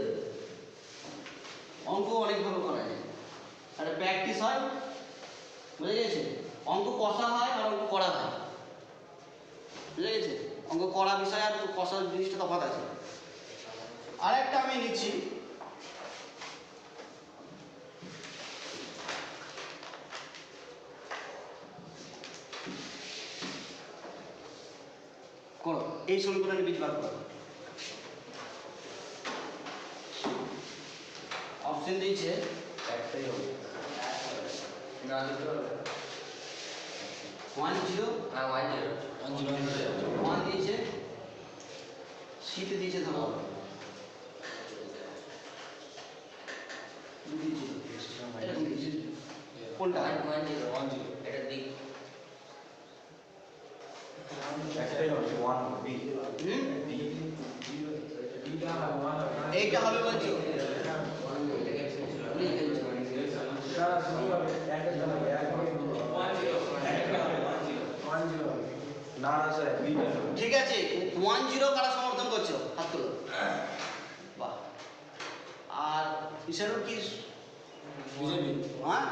অঙ্ক অনেকভাবে করা যায় একটা প্র্যাকটিস হয় বুঝা গেছে অঙ্ক কষা হয় আর অঙ্ক করা হয় বুঝা গেছে অঙ্ক করা বিষয় আর কষা জিনিসটা তফাৎ আছে আর একটা আমি নিচ্ছি করো এই সমীকরণের বীজ বার করো অপশন দিয়েছে একটাই হবে না দিতে হবে 1 0 হ্যাঁ 1 দিয়েছে সিতে দিয়েছে ধরো 2 দিয়েছে এরকম দিয়েছে কোনটা এটা দিক একটাই হবে 1 বি এইটা হবে বলছো না না স্যার বিটা ঠিক আছে 10 কারা সমর্থন করছো হাত তুলো বাহ আর ইশারুর কি বিজেপি হ্যাঁ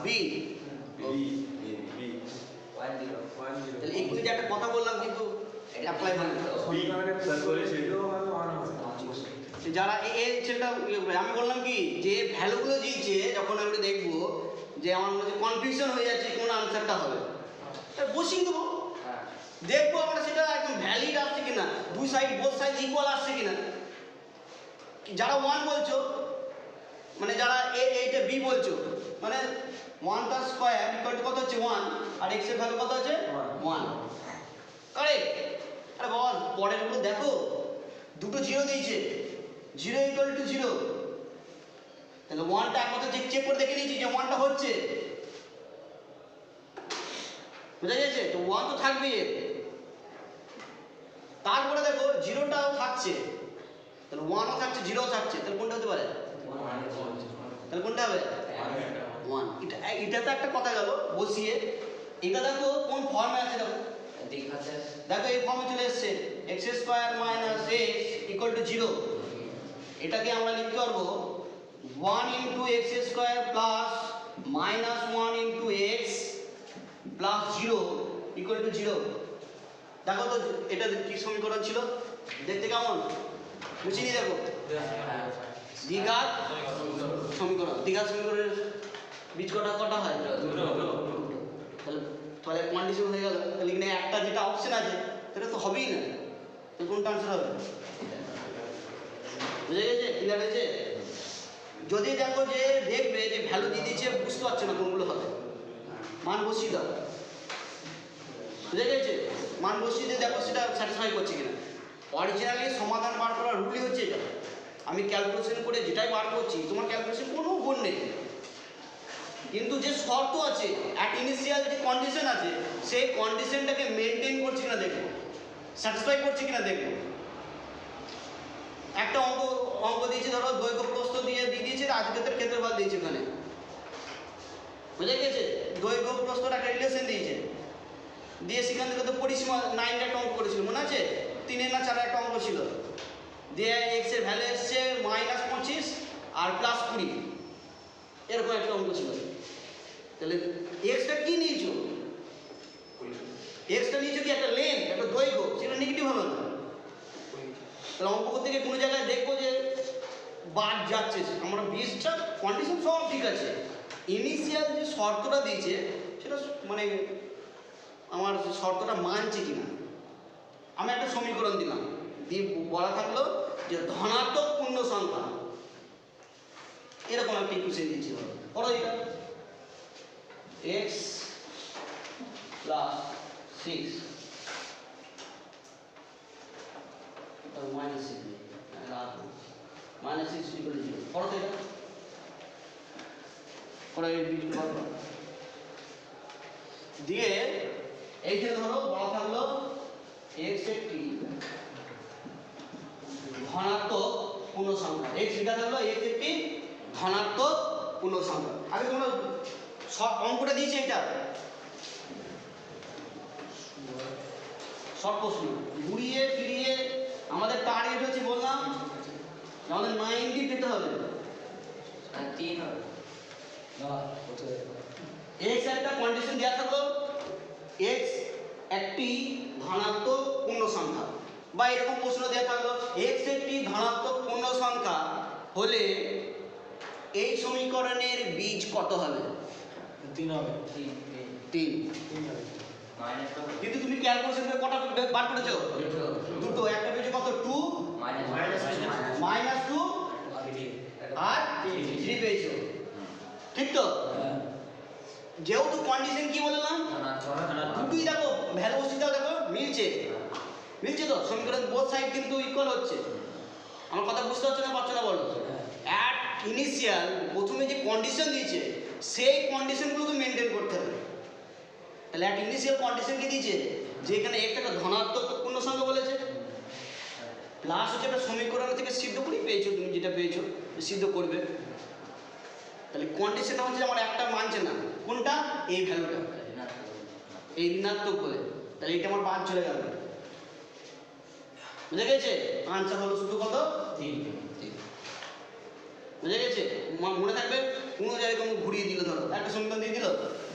বি বি বি 10 তাহলে একটু যে একটা কথা বললাম কিন্তু অ্যাপ্লাই করে নিতে হবে। বি মানে স্যার করেছে যারা এই ছেলেটা আমি বললাম কি যে ভ্যালুগুলো দিয়েছে যখন আমরা দেখবো যে আমার মধ্যে কনফিউশন হয়ে যাচ্ছে কোন আনসারটা হবে তা বসিয়ে দেবো হ্যাঁ দেখবো আমরা সেটা একদম ভ্যালিড আসছে কিনা দুই সাইড বোথ সাইড ইকুয়াল আসছে কিনা যারা 1 বলছো মানে যারা এইটা বি বলছো মানে 1 তার স্কয়ার ইকুয়াল টু কত হচ্ছে 1 আর x এর ভ্যালু কত আছে 1 কারেক্ট আরে বাবা পরের গুলো দেখো দুটো জিরো দিয়েছে 0 ইকুয়াল টু 0 তাহলে 1টা একমাত্র চেক করে দেখে নিয়েছি যে 1টা হচ্ছে বুঝা গেছে তো 1 তো থাকবেই তারপরে দেখো 0টাও থাকছে তাহলে 1ও থাকছে 0ও থাকছে তাহলে কোনটা হতে পারে তাহলে কোনটা হবে 1 এটা তো একটা কথা গেল বসিয়ে এটা দেখো কোন ফর্মে আছে দেখো দেখাচ্ছে দেখো এই ফর্মে চলে এসেছে x² - x = 0 এটাকে আমরা লিখতে পারবো 1 * x² + -1 * x + 0 = 0 দেখো তো এটা কি সমীকরণ ছিল দেখতে কেমন বুঝিয়ে নি দেখো দ্বিঘাত সমীকরণ দ্বিঘাত সমীকরণের বীজ কটা কটা হয় তাহলে তাহলে কন্ডিশন হয়ে গেল তাহলে এখানে একটা যেটা অপশন আছে সেটা তো হবেই না তো কোনটা আনসার হবে বুঝে গেছে ক্লিয়ার হয়েছে যদি দেখো যে দেখবে যে ভ্যালু দিয়ে দিচ্ছে বুঝতে পারছো না কোনগুলো হবে মান বসিয়ে দাও বুঝে গেছে মান বসিয়ে দিয়ে দেখো সেটা স্যাটিসফাই করছে কিনা অরিজিনালি সমাধান বার করার রুলই হচ্ছে এটা আমি ক্যালকুলেশন করে যেটাই বার করছি তোমার ক্যালকুলেশন কোনো গুণ নেই কিন্তু যে শর্ত আছে অ্যাট ইনিশিয়াল যে কন্ডিশন আছে সেই কন্ডিশনটাকে মেনটেন করছে কিনা দেখো স্যাটিসফাই করছে কিনা দেখো একটা অঙ্ক দিয়েছে ধরো দৈর্ঘ্য প্রস্থ দিয়ে দিয়েছে আজকের ক্ষেত্রফল দিয়েছে ওখানে বুঝে গেছে দৈর্ঘ্য প্রস্থর একটা রিলেশন দিয়েছে দিয়ে সেখান থেকে তো পরিসীমা 9 একটা অঙ্ক করেছিল মনে আছে 3 না 4 একটা অঙ্ক ছিল দিয়ে x এর ভ্যালু এসছে -25 আর +20 এরকম একটা অঙ্ক ছিল তাহলে এক্সটা কি নিয়েছো এক্সটা নিয়েছো কি একটা লেন্থ একটা দৈর্ঘ্য সেটা নেগেটিভ হলো না তাহলে অঙ্ক করতে গিয়ে কোনো জায়গায় দেখবো যে বাদ যাচ্ছে আমরা বিশটা কন্ডিশন সব ঠিক আছে ইনিশিয়াল যে শর্তটা দিয়েছে সেটা মানে আমার শর্তটা মানছে কিনা আমি একটা সমীকরণ দিলাম দিয়ে বলা থাকলো যে ধনাত্মক পূর্ণ সংখ্যা এরকম একটা ইকুয়েশন দিয়েছিল পড়ো এটা x plus 6 or minus 6 minus 6 equal to 0 পড়ো তো এটা পড়ো এই বিটগুলো পড়ো দিয়ে এই যে ধরো বলা থাকলো x একটি ধনাত্মক পূর্ণ সংখ্যা x লেখা থাকলো x একটি ধনাত্মক পূর্ণ সংখ্যা আগে তোমরা অঙ্কটা দিয়েছে এটা শর্ট প্রশ্ন ঘুরিয়ে ফিরিয়ে আমাদের টার্গেট হচ্ছে বললাম আমাদের 90 পেতে হবে 3 হবে x একটা কন্ডিশন দেওয়া থাকলো x একটি ধনাত্মক পূর্ণ সংখ্যা বা এরকম প্রশ্ন দেওয়া থাকলো x একটি ধনাত্মক পূর্ণ সংখ্যা হলে এই সমীকরণের বীজ কত হবে 3 হবে 3 হবে মাইনাস তো কিন্তু তুমি ক্যালকুলেশন করে কটা বার করেছো দুটো একটা পেয়েছো কত 2 মাইনাস -2 আর 3 পেয়েছো ঠিক তো যেহেতু কন্ডিশন কি বললাম দুটোই দেখো ভ্যালু বসিয়ে দাও দেখো মিলছে তো সমীকরণ বোথ সাইড কিন্তু ইকুয়াল হচ্ছে আমার কথা বুঝতে পারছো না পারছো না বলো অ্যাট ইনিশিয়াল প্রথমে যে কন্ডিশন দিয়েছে সেই কন্ডিশনগুলোকে মেনটেন করতে হবে তাহলে অ্যাট ইনিশিয়াল কন্ডিশন কি দিয়েছে যে এখানে একটা ধনাত্মক পূর্ণ সংখ্যা বলেছে প্লাস হচ্ছে একটা সমীকরণ থেকে সিদ্ধ করেই পেয়েছো তুমি যেটা পেয়েছো সিদ্ধ করবে তাহলে কন্ডিশনটা হচ্ছে আমার একটা মানছে না, কোনটা? এই ভ্যালুটা, এই ঋণাত্মক বলে, তাহলে এটা আমার বাদ চলে গেল। বুঝে গেছে? আনসার হলো শুধু কত? 3। বুঝে গেছে? মনে থাকবে, কোনো জায়গায় কোনো ঘুরিয়ে দিল, ধরো একটা সমীকরণ দিয়ে দিল,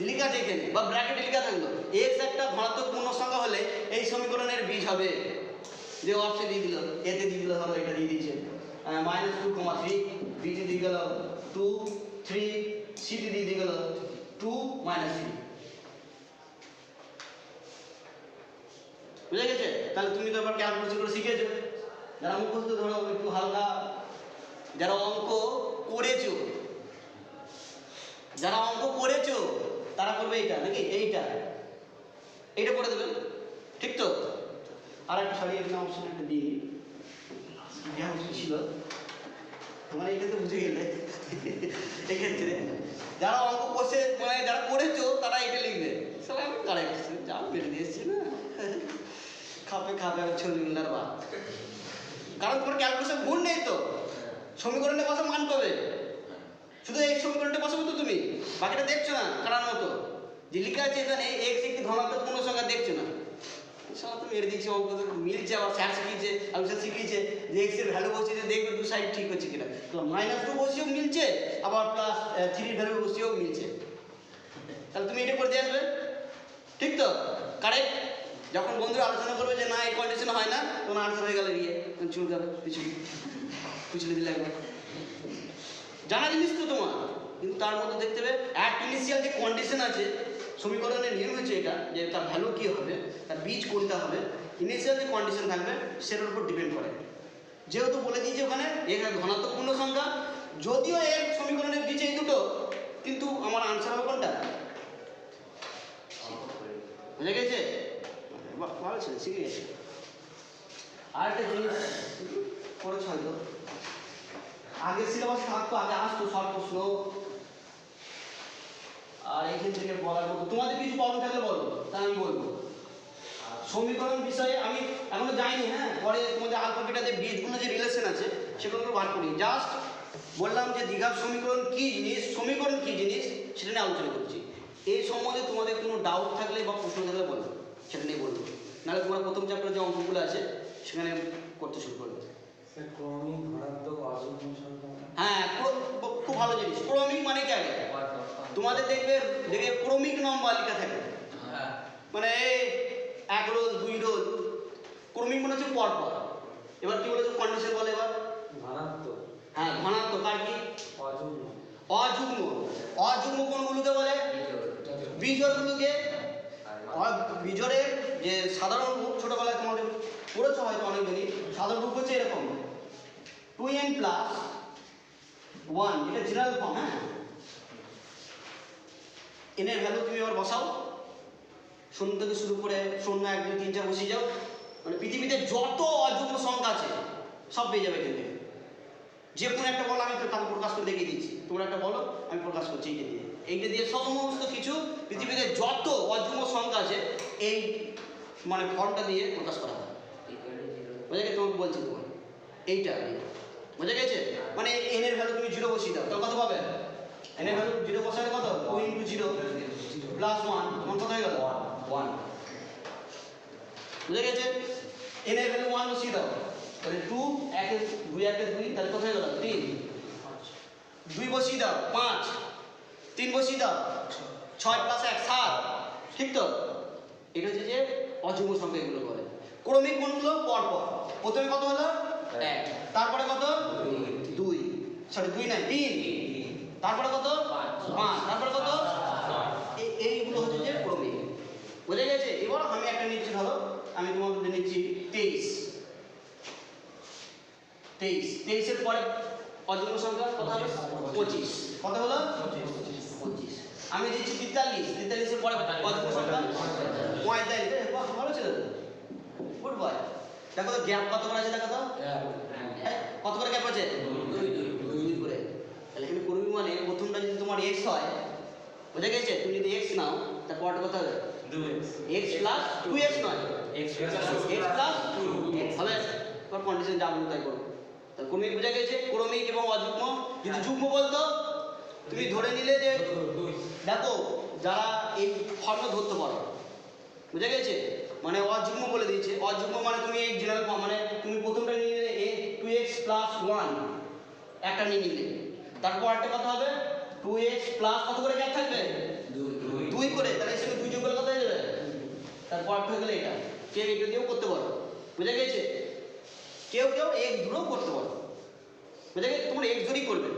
লিখা আছে এখানে বা ব্র্যাকেটে লেখা থাকলো এক্স একটা ধনাত্মক পূর্ণ সংখ্যা হলে এই সমীকরণের বীজ হবে, যে অপশন দিয়ে দিল, এতে দিয়ে দিল, ধরো এটা দিয়ে দিয়েছে -2,3, বিতে দিয়ে গেল 2, 3, সিতে দিয়ে গেল 2, -3। বুঝে গেছে? তাহলে তুমি তো এবার ক্যালকুলেশন করে শিখেছো। যারা মুখস্থ ধরো একটু হালকা, যারা অঙ্ক করেছো, যারা অঙ্ক করেছো তারা করবে এইটা, নাকি এইটা করে দেবে, ঠিক তো? আর একটা সরি একটা অপশন একটা দিই, ছিল তোমার এইটা তো বুঝে গেলে। এক্ষেত্রে যারা অঙ্ক করছে, মানে যারা করেছো তারা এটা লিখবে, সবাই আমি কারেক্ট যা মেরে দিয়েছি না, খাপে আর ছবিগুলার বাদ। কারণ তোমার ক্যালকুলেশন ভুল নেই তো, সমীকরণটা বসে মান পাবে, শুধু এই সমীকরণটা বসাবো তো তুমি, বাকিটা দেখছো না কারণ মতো যে লেখা আছে এখানে এক্স একটি ধনাত্মক পূর্ণ সংখ্যা, দেখছো না। সারা তো মেরে দিচ্ছি, অঙ্ক মিলছে, আবার স্যার শিখিয়েছে, আমি স্যার শিখিয়েছে যে এক্স এর ভ্যালু বসিয়ে দেখবে দু সাইড ঠিক হচ্ছে কিনা, তো -2 বসিয়েও মিলছে, আবার +3 ভ্যালু বসিয়েও মিলছে। তাহলে তুমি এটা করে দিয়ে আসবে, ঠিক তো? কারেক্ট। যখন বন্ধুরা আলোচনা করবে যে না এই কন্ডিশন হয় না, তখন আনসার হয়ে গেল গিয়ে চুল যাবে পিছনে দিলে একবার জানা জিনিস তো তোমার, কিন্তু তার মধ্যে দেখতে হবে এক ইনিশিয়াল যে কন্ডিশন আছে, সমীকরণের নিয়ম হচ্ছে এটা যে তার ভ্যালু কী হবে, তার বীজ কোনটা হবে, ইনিশিয়াল যে কন্ডিশন থাকবে সেটার উপর ডিপেন্ড করে। যেহেতু বলে দিয়েছে ওখানে এখানে ধনাত্মক পূর্ণ সংখ্যা, যদিও এর সমীকরণের বীজ এই দুটো, কিন্তু আমার আনসার হবে কোনটা? বুঝে গেছে? ভালো ছিল, শিখে গেছে। আর একটা জিনিস পড়েছ হয়তো, আগে সিলেবাস থাকতো, আগে আসতো শর্ট প্রশ্ন, আর এইখান থেকে বলার মতো তোমাদের কিছু প্রবলেম থাকলে বলো, তা আমি বলবো। সমীকরণ বিষয়ে আমি এখনো যাইনি, হ্যাঁ, পরে তোমাদের আলফাবেটা যে বীজগুলো যে রিলেশন আছে সেগুলো বার করি। জাস্ট বললাম যে দ্বিঘাত সমীকরণ কী জিনিস, সমীকরণ কী জিনিস সেটা নিয়ে আলোচনা করছি। এই সম্বন্ধে তোমাদের কোনো ডাউট থাকলে বা প্রশ্ন থাকলে বলো, সেটা নিয়ে বলবো, নাহলে তোমার প্রথম চ্যাপ্টারে যে অঙ্কগুলো আছে সেখানে করতে শুরু করবে। হ্যাঁ, খুব ভালো জিনিস। ক্রমিক মানে কি? আগে তোমাদের দেখবে ক্রমিক নম্বর লেখা থাকে, মানে 1 রোল 2 রোল, ক্রমিক মনে হচ্ছে পরপর। এবার কি বলেছে কন্ডিশন বলে এবার? হ্যাঁ, ঘনাত্মক। আর কি? অযুগ্ম। অযুগ্ম কোনগুলোকে বলে? বিজোড়গুলোকে। বিজোড়ের যে সাধারণ রূপ ছোটবেলায় তোমাদের পড়েছো হয়তো অনেকদিনই, সাধারণ রূপ হচ্ছে এরকম 2n + 1, এটা জেনারেল ফর্ম। হ্যাঁ, n এর ভ্যালু তুমি এবার বসাও, 0 থেকে শুরু করে 0, 1, 2, 3, 4 বসিয়ে যাও, মানে পৃথিবীতে যত অযুগ্ম সংখ্যা আছে সব পেয়ে যাবে এখান থেকে। যে কোনো একটা বলো, আমি তাকে প্রকাশ করে দেখিয়ে দিচ্ছি, তোমরা একটা বলো আমি প্রকাশ করছি এইটা দিয়ে সমস্ত কিছু পৃথিবীতে যত অযুগ্ম সংখ্যা আছে এই মানে ফর্মটা দিয়ে প্রকাশ করা হয়। বুঝে গেছে? তোমাকে বলছি তোমার এইটা বুঝে গেছে? মানে n এর ভ্যালু তুমি 0 বসিয়ে দাও, তাহলে কত পাবে? n এর ভ্যালু 0 বসালে কত? 2 × 0 + 1, তোমার কত হয়ে গেল? 1। বুঝে গেছে? n এর ভ্যালু 1 বসিয়ে দাও, তাহলে 2 1 এর 2 1 এর 2, তাহলে কত হয়ে গেল? 3। 2 বসিয়ে দাও, 5। 3 বসিয়ে দাও, 6 + 1 7। ঠিক তো? এটা হচ্ছে যে অযুগ্ম সংখ্যা, এগুলো বলে। ক্রমিক কোনগুলো? পরপর। প্রথমে কত হলো? 1, তারপরে কত? 2, সরি 2 না 3, তারপরে কত? 5, তারপরে কত? এইগুলো হচ্ছে যে ক্রমিক। বুঝে গেছে? এবার আমি একটা নিচ্ছি, ধরো আমি তোমাদের নিচ্ছি 23। 23 এর পরে অযুগ্ম সংখ্যা কত হবে? 25। কত হলো? 25। আমি দিচ্ছি 43। 43 এর পরে অযুগ্ম সংখ্যা 45। বাহ, ভালো ছিল তো, গুড বয়। দেখো তো গ্যাপ কত করে আছে, দেখো তো কত করে গ্যাপ আছে? 2 করে। তাহলে এখানে ক্রমিক মানে প্রথমটা যদি তোমার x হয়, বুঝে গেছে? তুমি যদি x নাও, তার পরটা কত হবে? 2x। x + 2x নয়, x + 2x হবে। তোমার কন্ডিশন যা বলতো তাই করো। তাহলে ক্রমিক বুঝে গেছে? ক্রমিক এবং অযুগ্ম। যদি যুগ্ম বলতো তুমি ধরে নিলে যে দেখো যারা এই ফর্ম ধরতে পারো, বুঝে গেছে? মানে অযুগ্ম বলে দিয়েছে। অযুগ্ম মানে তুমি এই জেনারেল ফর্ম, মানে তুমি প্রথমটা নিয়ে নিলে এ 2x প্লাস 1 একটা নিয়ে নিলে, তারপর একটা কত হবে 2x প্লাস কত করে গ্যাপ থাকবে 2 করে, তাহলে এর সঙ্গে 2 যোগ করলে কত হয়ে যাবে? তারপর একটা হয়ে গেলে এটা। কেউ এটা দিয়েও করতে পারো, বুঝে গেছে? কেউ কেউ x ধরেও করতে পারো, বুঝে গেছে? তোমরা x ধরেই করবে।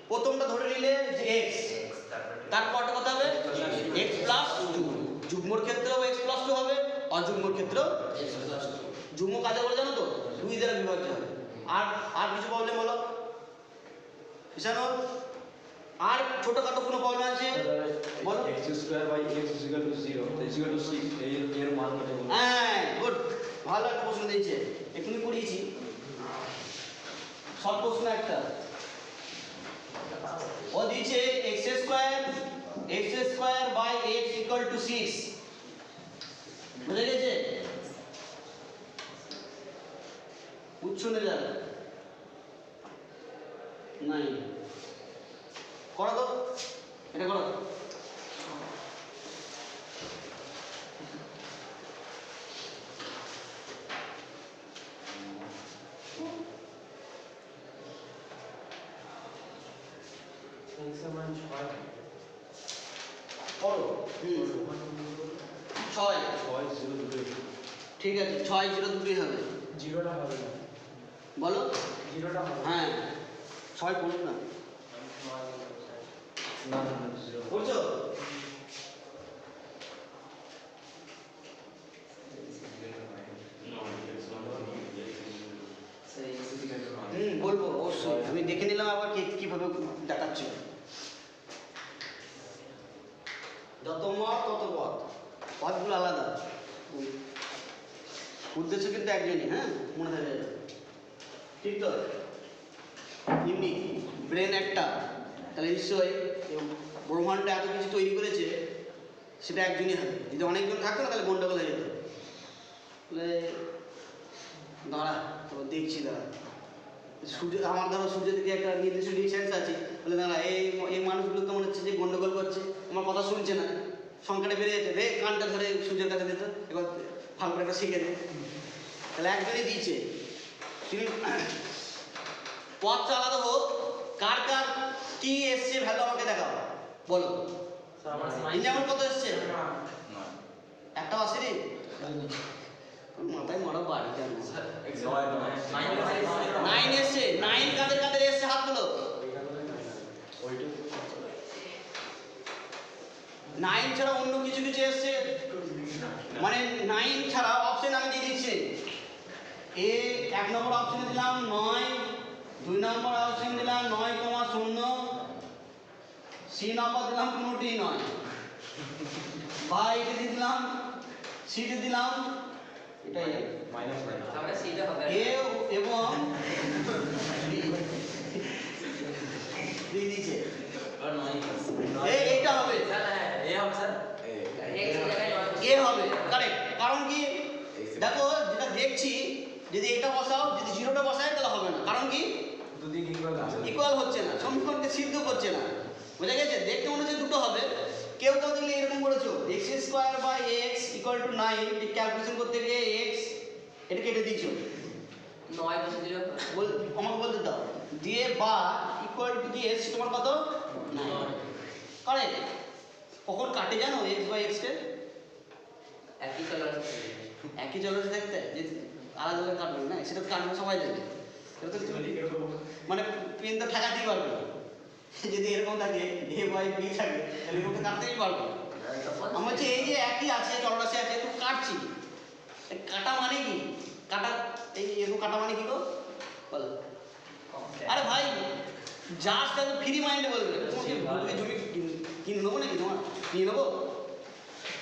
প্রথমটা ধরে নিলে যে x, তারপরটা কত হবে x প্লাস 2। যুগ্মর ক্ষেত্রেও x প্লাস 2 হবে, অযুগ্মর ক্ষেত্রেও x প্লাস 2। যুগ্ম কাজে বলে জানো তো 2 দ্বারা বিভাজ্য হবে। আর কিছু প্রবলেম হলো কিষানো? আর ছোটখাটো কোনো প্রবলেম আছে বলো? x স্কয়ার বাই x = 0 = 6 এর মান কত বলো? হ্যাঁ, গুড, ভালো একটা প্রশ্ন দিয়েছে, এখনই পড়িয়েছি। সব প্রশ্ন একটা ও দিয়েছে x স্কয়ার বাই x = 6, বুঝে গেছে? উচ্চ রেজাল্ট নাই করো তো, এটা করো। করো। 6 6 0 2 ঠিক আছে, 6 0 দুটোই হবে। জিরোটা হবে না, বলো জিরোটা হবে হ্যাঁ 6 করুন না, না 0 করছো? বলবো অবশ্যই, আমি দেখে নিলাম আবার কিভাবে দেখাচ্ছ। যত মত তত পথ, পথগুলো আলাদা, উদ্দেশ্য কিন্তু একজনই, হ্যাঁ মনে থাকে, ঠিক তো? এমনি ব্রেন একটা, তাহলে নিশ্চয়ই ব্রহ্মাণ্ড এত কিছু তৈরি করেছে সেটা একজনই হবে। যদি অনেকজন থাকতো না তাহলে গন্ডগোল হয়ে যেত। তাহলে দাঁড়া তো দেখছি, দাঁড়া সূর্য, আমার ধরো সূর্য থেকে একটা নির্দিষ্ট ডিস্টেন্স আছে, বলে দাঁড়া এই মানুষগুলো তো মনে হচ্ছে যে গন্ডগোল করছে, আমার কথা শুনছে না, সংখ্যাটা বেড়ে যাচ্ছে, রে কানটা ধরে সূর্যের কাছে দিত, এবার ভালো করে একটা শিখে দে। তাহলে একজনই দিয়েছে, তিনি পথটা আলাদা হোক, কার কার কি এসছে ভ্যালু আমাকে দেখাও, বলো। স্যার আমার যেমন কত এসছে? একটা আসেনি, মাথায় মরা বাড়ি কেন? 9 এসছে। 9 কাদের কাদের এসছে হাত তুলো। 9 ছাড়া অন্য কিছু কিছু এসছে, মানে 9 ছাড়া অপশন আমি দিয়ে দিচ্ছি। এ 1 নম্বর অপশনে দিলাম 9, 2 নম্বর অপশন দিলাম 9,0, সি নম্বর দিলাম কোনোটি নয়, বা এটা দিয়ে দিলাম, সিতে দিলাম, এটাই -9 আমরা সিটা হবে এ এবং দিয়ে দিয়েছে আর 9 এইটা হবে, স্যার হ্যাঁ এ হবে স্যার x জায়গায় 9 এ হবে কারেক্ট। কারণ কি দেখো, যেটা দেখছি যদি এটা বসাও, যদি জিরোটা বসায় তাহলে হবে না। কারণ কি দুদিক ইকুয়াল হচ্ছে না, সমীকরণকে সিদ্ধ করছে না, বুঝা গেছে? দেখতে মনে হচ্ছে দুটো হবে। কেউ কেউ দেখলে এরকম করেছো, x square by x = 9, calculation করতে গিয়ে x এটা কেটে দিয়েছো, 9 বসে দিলে বল আমাকে বলতে দাও, দিয়ে বা ইকুয়াল টু দিয়ে এসছে তোমার কত 9, কারেক্ট। কখন কাটে জানো x বাই x কে? একই কালার একই চলতে থাকতে যে আলাদা আলাদা কাটবে না, সেটা তো কাটবে সবাই জানে। সেটা তো মানে পেন তো ঠেকাতেই পারবে না। যদি এরকম থাকে a বাই b থাকে তাহলে এরকম তো কাটতেই পারবে না। আমার হচ্ছে এই যে একই আছে, চলরাশি আছে, তো কাটছি, কাটা মানে কি? কাটা এই এরকম কাটা মানে কি গো বল? আরে ভাই জাস্ট এত ফ্রি মাইন্ডে বলবে, তোমাকে জমি কিনে নেবো নাকি, তোমার নিয়ে নেবো,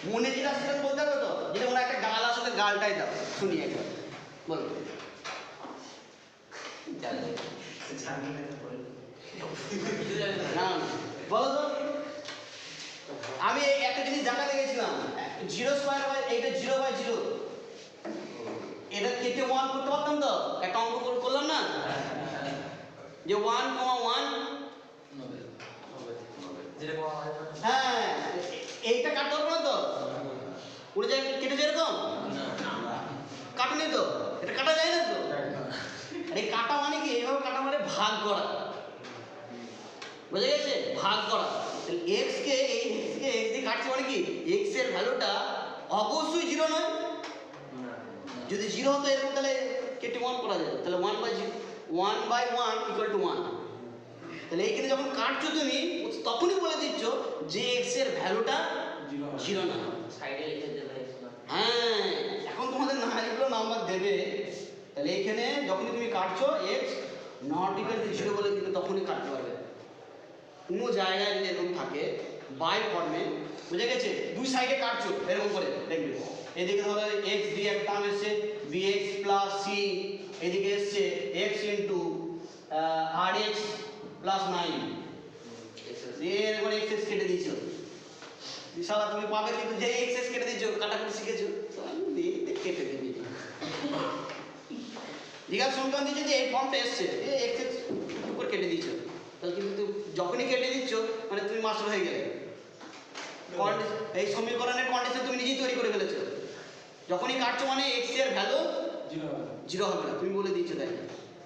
মনে যেটা সেটা বলতে হবে তো। যেটা মনে একটা গাল আসলে গালটাই দাও, শুনি একবার বলো। না বলো তো, আমি একটা জিনিস দেখাতে গেছিলাম, 0 স্কয়ার বাই এটা 0/0, এটা কেটে 1 করতে পারতাম তো, একটা অঙ্ক করলাম না যে 1,1 যেরকম হয় হ্যাঁ, এইটা কাটতে পারবো না তো, উড়ে যায় কেটে যায় এরকম কাটুনি তো, এটা কাটা যায় না তো। আর এই কাটা মানে কি, এইভাবে কাটা মানে ভাগ করা, বুঝে গেছে, ভাগ করা। এক্স কে এক্স দিয়ে কাটছে মানে কি, এক্স এর ভ্যালুটা অবশ্যই জিরো নয়। যদি জিরো হতো এরকম তাহলে কেটে 1 করা যেত, তাহলে 1/1 ইকুয়াল টু 1। তাহলে এইখানে যখন কাটছো তুমি তখনই বলে দিচ্ছ যে এক্স এর ভ্যালুটা জিরো না। সাইডে লিখে দেবে হ্যাঁ, এখন তোমাদের না এগুলো নাম্বার দেবে, তাহলে এইখানে যখনই তুমি কাটছো x not equal to zero বলে দিলে তখনই কাটতে পারবে। কোনো জায়গায় যদি এরকম থাকে বাই ফর্মে, বুঝে গেছে, দুই সাইডে কাটছো এরকম করে দেখবে, এদিকে ধরো এক্স দিয়ে একটা টার্ম এসছে বিএক্স প্লাস সি, এদিকে এসছে এক্স ইন্টু আর এক্স প্লাস 9, দিয়ে এরকম এক্স এক্স কেটে দিয়েছো, বিশাল তুমি পাবে, কিন্তু যে এক্স এক্স কেটে দিয়েছো কাটাকুটি শিখেছো কেটে দেবে। দীঘার সমীকরণ দিয়েছে যে এই ফর্মটা এসছে, এক্স এক্স করে কেটে দিয়েছো, তাহলে কিন্তু যখনই কেটে দিচ্ছ মানে তুমি মাস্টার হয়ে গেলে, এই সমীকরণের কন্ডিশন তুমি নিজেই তৈরি করে ফেলেছো। যখনই কাটছো মানে এক্স এর ভ্যালু জিরো হবে না, তুমি বলে দিয়েছো, তাই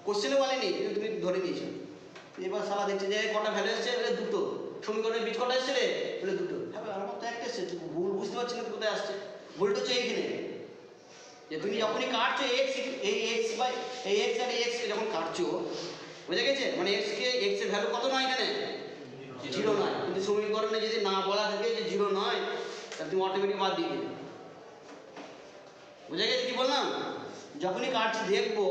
কোশ্চেনে বলেনি কিন্তু তুমি ধরে দিয়েছো। এবার সালা দেখছে যে কটা ভ্যালু এসছে, বলে দুটো, সমীকরণের বীজ কটা এসছে রে, বলে দুটো, হ্যাঁ আমার তো একটা এসছে, ভুল বুঝতে পারছি না কোথায় আসছে, ভুলটা হচ্ছে এইখানে যে তুমি যখনই কাটছো এক্স, এই এক্স বাই এই এক্স আর এক্স কে যখন কাটছো, বুঝে গেছে, মানে এক্স কে এক্স এর ভ্যালু কত নয় এখানে জিরো নয়, কিন্তু সমীকরণে যদি না বলা থাকে যে জিরো নয় তাহলে তুমি অটোমেটিক বাদ দিয়ে দিবে। বুঝে গেছে কি বললাম, যখনই কাটছি দেখবো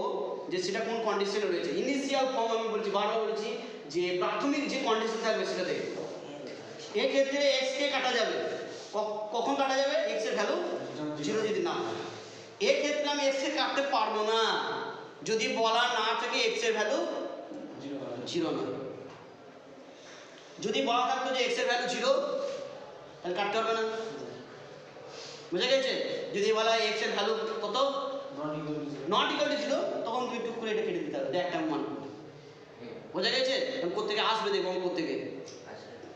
যে সেটা কোন কন্ডিশনে রয়েছে। ইনিশিয়াল ফর্ম আমি বলছি, বারবার বলছি যে প্রাথমিক যে কন্ডিশন থাকবে সেটা দেখবো। এক্ষেত্রে এক্স কে কাটা যাবে, কখন কাটা যাবে, এক্স এর ভ্যালু জিরো যদি না হয়। এক্ষেত্রে আমি এক্স কে কাটতে পারবো না যদি বলা না থাকে এক্স এর ভ্যালু জিরো না। যদি বলা থাকতো যে এক্স এর ভ্যালু জিরো তাহলে কাটতে হবে না, বুঝে গেছে। যদি বলা এক্স এর ভ্যালু কত নট ইকুয়াল টু জিরো, তখন তুমি টুক করে এটা কেটে দিতে হবে, একটা মান, বোঝা গেছে। কোত্থেকে আসবে দেখবো, কোত্থেকে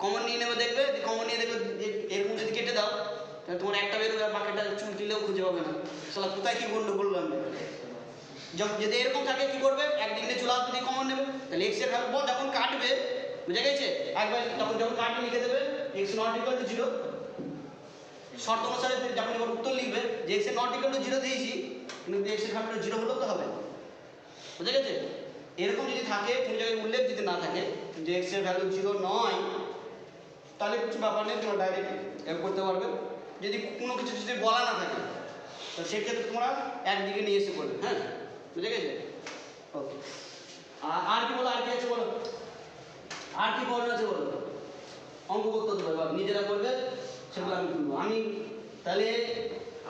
কমন নিয়ে নেবে, দেখবে কমন নিয়ে দেখবে এরকম যদি কেটে দাও তাহলে তোমার একটা বেরোবে, আর বাকিটা চুল দিলেও খুঁজে পাবে না, সালা কোথায় কি গন্ডগোল লাগবে। যদি এরকম থাকে কি করবে, একদিকে চলে আসবে দিয়ে কমন নেবে, তাহলে এক্স এর ভ্যালু যখন কাটবে, বুঝে গেছে, একবার যখন কাটবে লিখে দেবে x not equal to zero, শর্ত অনুসারে যখন এবার উত্তর লিখবে যে এক্স এর নট ইকুয়াল টু জিরো দিয়েছি, কিন্তু এক্স এর ভ্যালুটা জিরো হলেও তো হবে, বুঝে গেছে। এরকম যদি থাকে, কোনো জায়গায় উল্লেখ যদি না থাকে যে এক্স এর ভ্যালু জিরো নয়, তাহলে কিছু ব্যাপার নেই, তোমরা ডাইরেক্ট এর করতে পারবে। যদি কোনো কিছু যদি বলা না থাকে তো সেক্ষেত্রে তোমরা একদিকে নিয়ে এসে করবে, হ্যাঁ, বুঝে গেছে। ওকে, আর কি বলো, আর কি আছে বলো, আর কি প্রবলেম আছে বলো, অঙ্ক করতে হবে, এবার নিজেরা করবে, সেগুলো আমি করবো। আমি তাহলে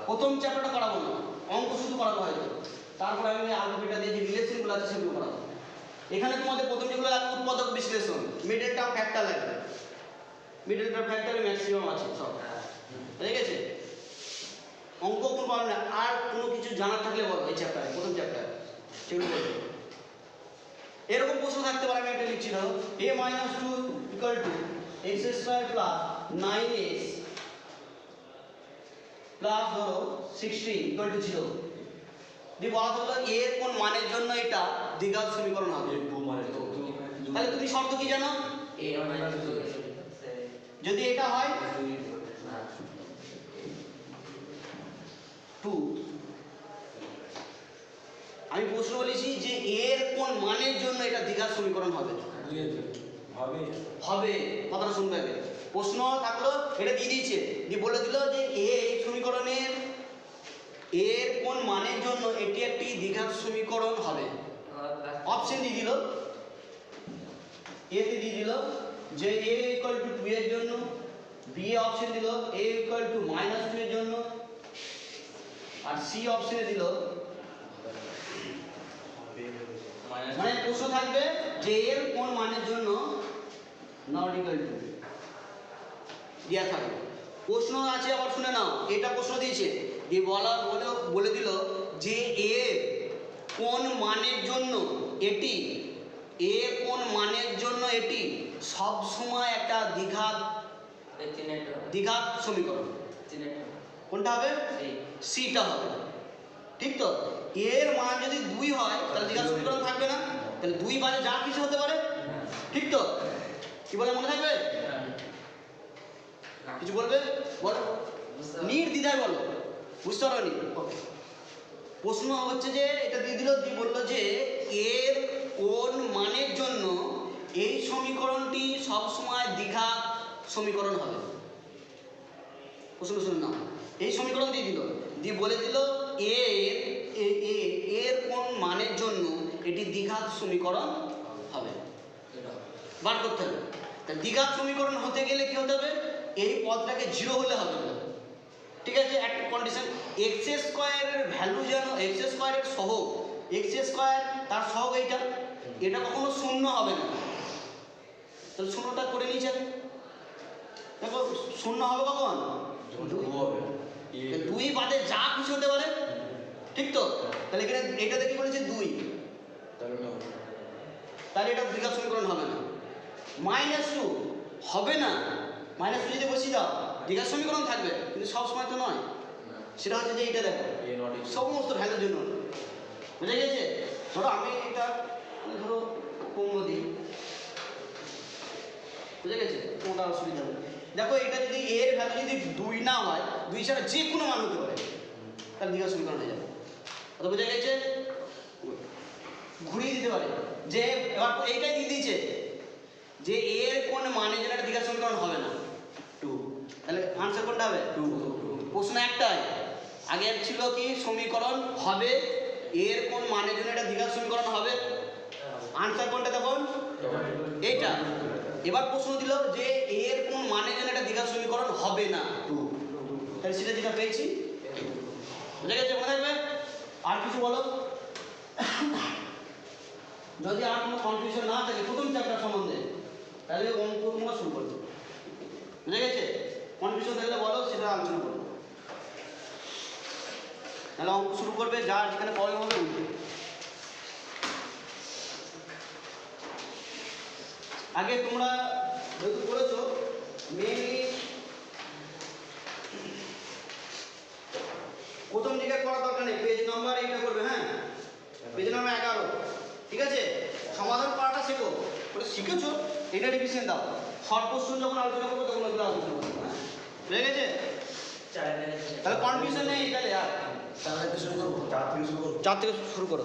প্রথম চ্যাপ্টারটা করাবো না, অঙ্ক শুধু করাবো হয়তো, তারপরে আমি আলফাবেটটা দিয়ে যে রিলেশনগুলো আছে সেগুলো করাবো। এখানে তোমাদের প্রথম যেগুলো লাগবে উৎপাদক বিশ্লেষণ, মিডল টার্ম ফ্যাক্টর লাগবে, মিডল টার্ম ফ্যাক্টরে ম্যাক্সিমাম আছে সব, বুঝে গেছে। অঙ্ক কোনো পারবে না, আর কোনো কিছু জানার থাকলে বলো এই চ্যাপ্টারে, প্রথম চ্যাপ্টারে সেগুলো বলবো। এরকম প্রশ্ন থাকতে পারে, আমি একটা লিখছি ধরো a minus two equal to x square plus 9x plus ধরো 16 ইকুয়াল টু 0, দিয়ে বলা হলো এর কোন মানের জন্য এটা দ্বিঘাত সমীকরণ হবে। তাহলে তুমি শর্ত কি জানো, যদি এটা হয় 2, আমি প্রশ্ন বলেছি যে এর কোন মানের জন্য এটা দ্বিঘাত সমীকরণ হবে, হবে, কথাটা শুনবে আগে। প্রশ্ন থাকলো এটা দিয়ে দিয়েছে, দিয়ে বলে দিল যে এই সমীকরণের এর কোন মানের জন্য এটি একটি দ্বিঘাত সমীকরণ হবে। অপশন দিয়ে দিল, এতে দিয়ে দিল যে a ইকুয়াল টু 2 এর জন্য, বি এ অপশন দিল a ইকুয়াল টু -2 এর জন্য, আর সি অপশনে দিল, মানে প্রশ্ন থাকবে যে এর কোন মানের জন্য নট ইকুয়াল টু দেওয়া থাকবে। প্রশ্ন আছে আবার শুনে নাও, এটা প্রশ্ন দিয়েছে, দিয়ে বলে দিল যে এর কোন মানের জন্য এটি, এর কোন মানের জন্য এটি সব সময় একটা দ্বিঘাত এই তিনের দ্বিঘাত সমীকরণ। তিনের কোনটা হবে? এই সিটা হবে, ঠিক তো? এর মান যদি 2 হয় তাহলে দ্বিঘাত সমীকরণ থাকবে না, তাহলে 2 বাদে যা কিছু হতে পারে, ঠিক তো? কি বলে মনে থাকবে? কিছু বলবে? বলো, নির্দ্বিধায় বলো, বুঝতে পারোনি? ওকে, প্রশ্ন হচ্ছে যে এটা দিয়ে দিল, দিয়ে বললো যে এর কোন মানের জন্য এই সমীকরণটি সবসময় দ্বিঘাত সমীকরণ হবে। প্রশ্ন শুনে নাও, এই সমীকরণ দিয়ে দিল, দিয়ে বলে দিল এর কোন মানের জন্য এটি দ্বিঘাত সমীকরণ হবে, বার করতে হবে। তা দ্বিঘাত সমীকরণ হতে গেলে কি হতে হবে? এই পদটাকে 0 হলে হবে না, ঠিক আছে? একটা কন্ডিশন, এক্স স্কোয়ারের ভ্যালু যেন এক্স স্কোয়ারের সহগ, এক্স স্কোয়ার তার সহগ এটা কখনো শূন্য হবে না। তাহলে শূন্যটা করে নিয়েছে, দেখো শূন্য হবে কখন? 2 বাদে যা কিছু হতে পারে, ঠিক তো? তাহলে এখানে এটা দেখে বলেছে 2, তাহলে এটা দ্বিঘাত সমীকরণ হবে না। -2 হবে না, -2 যদি বসিয়ে দাও দ্বিঘাত সমীকরণ থাকবে, কিন্তু সব সময় তো নয়। সেটা হচ্ছে যে এইটা দেখো সমস্ত ভ্যালুর জন্য, বুঝে গেছে? ধরো আমি এটা ধরো কমো দিই, বুঝে গেছে? কোনটা অসুবিধা নেই। দেখো এটা যদি এর ভ্যালু যদি 2 না হয়, 2 ছাড়া যে কোনো মান হতে পারে, তাহলে দ্বিঘাত সমীকরণ হয়ে যাবে। কথা বুঝে গেছে? ঘুরিয়ে দিতে পারে যে এবার এইটাই দিয়ে দিয়েছে যে এর কোন মানে জন্য একটা দ্বিঘাত সমীকরণ হবে না, 2। তাহলে আনসার কোনটা হবে? 2। প্রশ্ন একটাই, আগে ছিল কি সমীকরণ হবে এর কোন মানের জন্য একটা দ্বিঘাত সমীকরণ হবে, আনসার কোনটা তখন? এইটা। এবার প্রশ্ন দিল যে এর কোন মানের জন্য একটা দ্বিঘাত সমীকরণ হবে না, 2। তাহলে সেটা যেটা পেয়েছি, বুঝে গেছে? মনে থাকবে? আর কিছু বলো, যদি আর কোনো কনফিউশন না থাকে প্রথম চ্যাপ্টার সম্বন্ধে, তাহলে অঙ্ক তোমরা শুরু করবে, বুঝে গেছে? কনফিউশন থাকলে বলো, সেটা আলোচনা করবো। তাহলে অঙ্ক শুরু করবে, যার যেখানে প্রবলেম হবে উঠবে। আগে তোমরা যেহেতু করেছো মেনলি প্রথম দিকে করার দরকার নেই, পেজ নাম্বার এইটা করবে, হ্যাঁ পেজ নাম্বার 11, ঠিক আছে? সমাধান করাটা শেখো, ওটা শিখেছো এটা রিভিশন দাও, শর্ট কোশ্চেন যখন আলোচনা করবো তখন ওগুলো আলোচনা করবো, হ্যাঁ বুঝে গেছে? তাহলে কনফিউশন নেই, তাহলে আর 4 থেকে শুরু করবো। 4 থেকে শুরু করো।